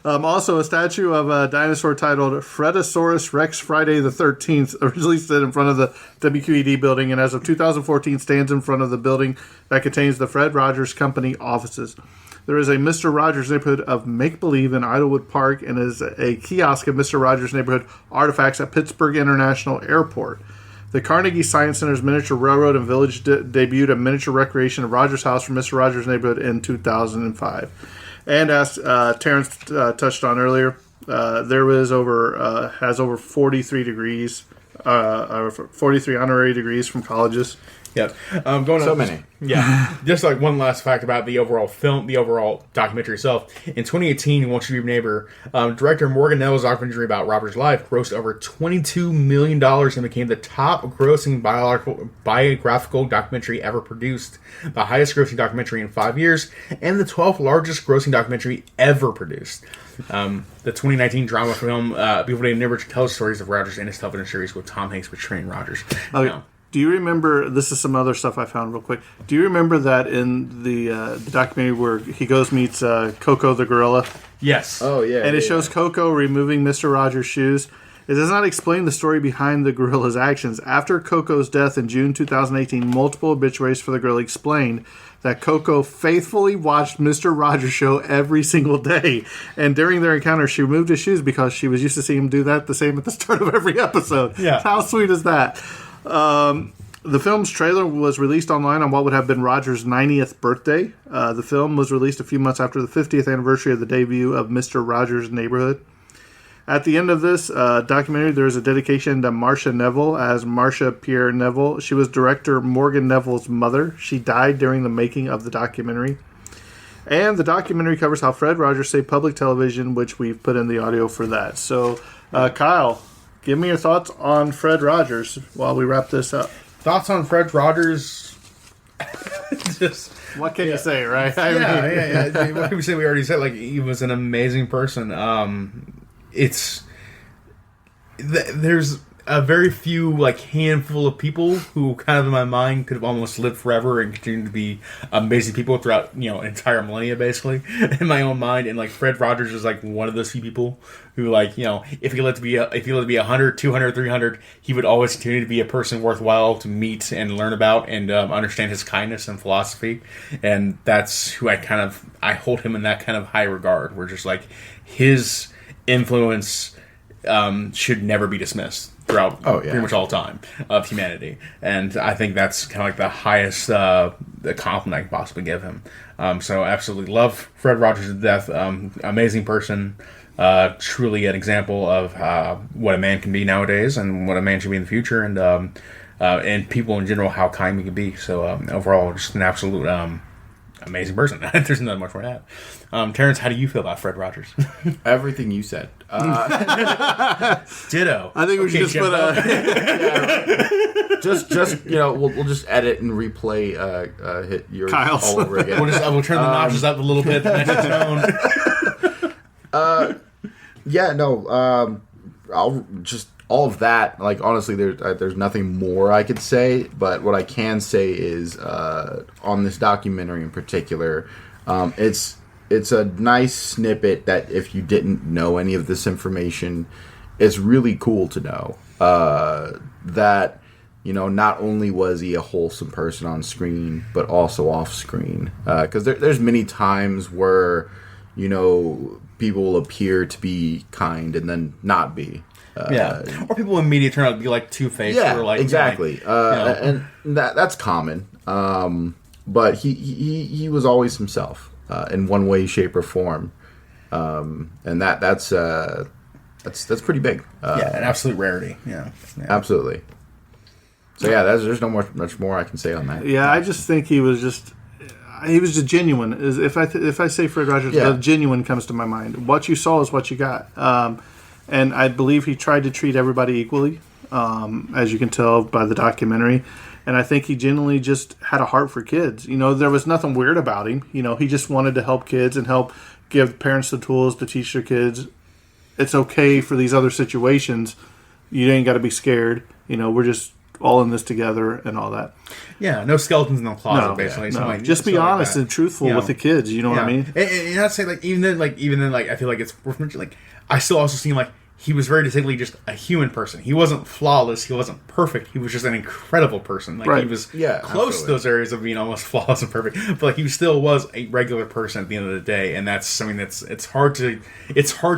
Also, a statue of a dinosaur titled Fredosaurus Rex Friday the 13th originally stood in front of the WQED building, and as of 2014 stands in front of the building that contains the Fred Rogers Company offices. There is a Mr. Rogers neighborhood of make-believe in Idlewood Park, and is a kiosk of Mr. Rogers neighborhood artifacts at Pittsburgh International Airport. The Carnegie Science Center's miniature railroad and village debuted a miniature recreation of Rogers House from Mr. Rogers neighborhood in 2005. And as Terrence touched on earlier, there was has over 43 degrees, 43 honorary degrees from colleges. Yep. Going so on, many. Yeah. Just like one last fact about the overall film, the overall documentary itself. In 2018, Won't You Be Your Neighbor, director Morgan Neville's documentary about Robert's life grossed over $22 million and became the top grossing biographical documentary ever produced, the highest grossing documentary in 5 years, and the 12th largest grossing documentary ever produced. The 2019 drama film, People Named Never Tell Stories of Rogers and his television series with Tom Hanks portraying Rogers. Okay. Now, do you remember, this is some other stuff I found real quick, do you remember that in the documentary where he goes meets Coco the gorilla? Yes. Oh, yeah. And it shows Coco removing Mr. Rogers' shoes. It does not explain the story behind the gorilla's actions. After Coco's death in June 2018, multiple obituaries for the gorilla explained that Coco faithfully watched Mr. Rogers' show every single day. And during their encounter, she removed his shoes because she was used to seeing him do that the same at the start of every episode. Yeah. How sweet is that? The film's trailer was released online on what would have been Rogers' 90th birthday. The film was released a few months after the 50th anniversary of the debut of Mr. Rogers' Neighborhood. At the end of this documentary, there is a dedication to Marcia Neville as Marcia Pierre Neville. She was director Morgan Neville's mother. She died during the making of the documentary. And the documentary covers how Fred Rogers saved public television, which we've put in the audio for that. So, Kyle, give me your thoughts on Fred Rogers while we wrap this up. Thoughts on Fred Rogers? Just what can you say, right? Yeah. What can we say? We already said, like, he was an amazing person. There's a very few, like, handful of people who kind of in my mind could have almost lived forever and continue to be amazing people throughout, an entire millennia, basically, in my own mind. And, like, Fred Rogers is, like, one of those few people who, like, if he lived to be 100, 200, 300, he would always continue to be a person worthwhile to meet and learn about and understand his kindness and philosophy. And that's who I hold him in that kind of high regard, where just, like, his influence should never be dismissed throughout pretty much all time of humanity. And I think that's kind of like the highest compliment I can possibly give him. So absolutely love Fred Rogers to death. Amazing person. Truly an example of what a man can be nowadays and what a man should be in the future, and people in general, how kind we can be. So overall, just an absolute amazing person. There's not much more to add. Terrence, how do you feel about Fred Rogers? Everything you said. Ditto. I think we should just put just we'll just edit and replay hit yours Kyle's all over again. We'll turn the notches up a little bit. The next tone. I'll just all of that. Like honestly, there's nothing more I could say. But what I can say is on this documentary in particular, it's a nice snippet that if you didn't know any of this information, it's really cool to know that. Not only was he a wholesome person on screen, but also off screen. Because there's many times where, people will appear to be kind and then not be. Or people in media turn out to be like two-faced. Yeah, or like, exactly. And that's common. But he was always himself in one way, shape, or form. And that's pretty big. An absolute rarity. Yeah. Absolutely. So there's no much more I can say on that. Yeah, I just think he was just genuine. If I say Fred Rogers, genuine comes to my mind. What you saw is what you got, and I believe he tried to treat everybody equally, as you can tell by the documentary. And I think he genuinely just had a heart for kids. There was nothing weird about him. He just wanted to help kids and help give parents the tools to teach their kids. It's okay for these other situations. You ain't got to be scared. We're just all in this together and all that. Yeah, no skeletons in the closet, basically. No. Just be honest and truthful with the kids. You know what I mean? And I'd say, even then, I feel like it's worth mentioning. I still also see him like he was very distinctly just a human person. He wasn't flawless. He wasn't perfect. He was just an incredible person. He was close to those areas of being almost flawless and perfect. But he still was a regular person at the end of the day, and that's something it's hard to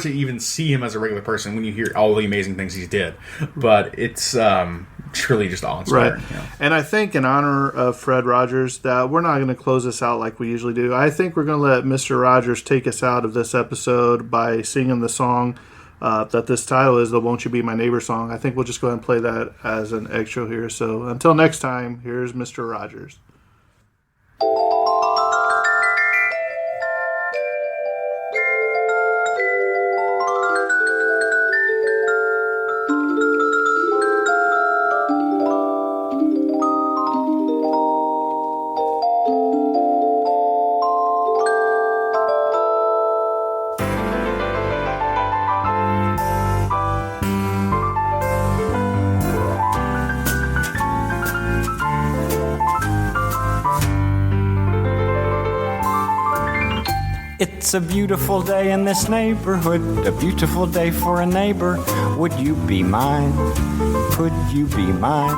even see him as a regular person when you hear all the amazing things he did. But it's truly just awe-inspiring. Right. And I think in honor of Fred Rogers that we're not going to close this out like we usually do. I think we're going to let Mr. Rogers take us out of this episode by singing the song that this title is, the Won't You Be My Neighbor song. I think we'll just go ahead and play that as an extra here. So until next time, here's Mr. Rogers. It's a beautiful day in this neighborhood, a beautiful day for a neighbor. Would you be mine? Could you be mine?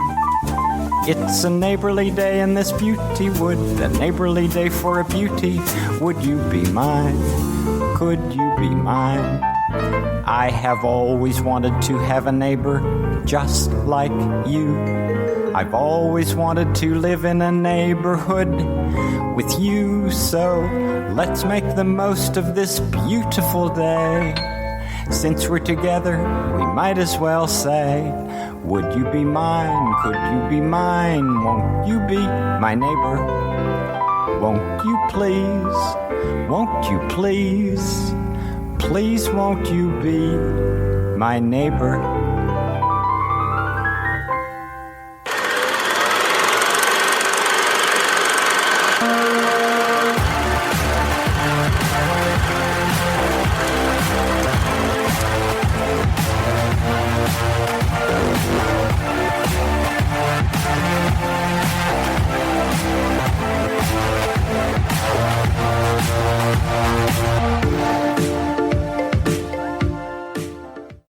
It's a neighborly day in this beauty wood, a neighborly day for a beauty. Would you be mine? Could you be mine? I have always wanted to have a neighbor just like you. I've always wanted to live in a neighborhood with you, so let's make the most of this beautiful day. Since we're together, we might as well say, would you be mine? Could you be mine? Won't you be my neighbor? Won't you please? Won't you please? Please won't you be my neighbor?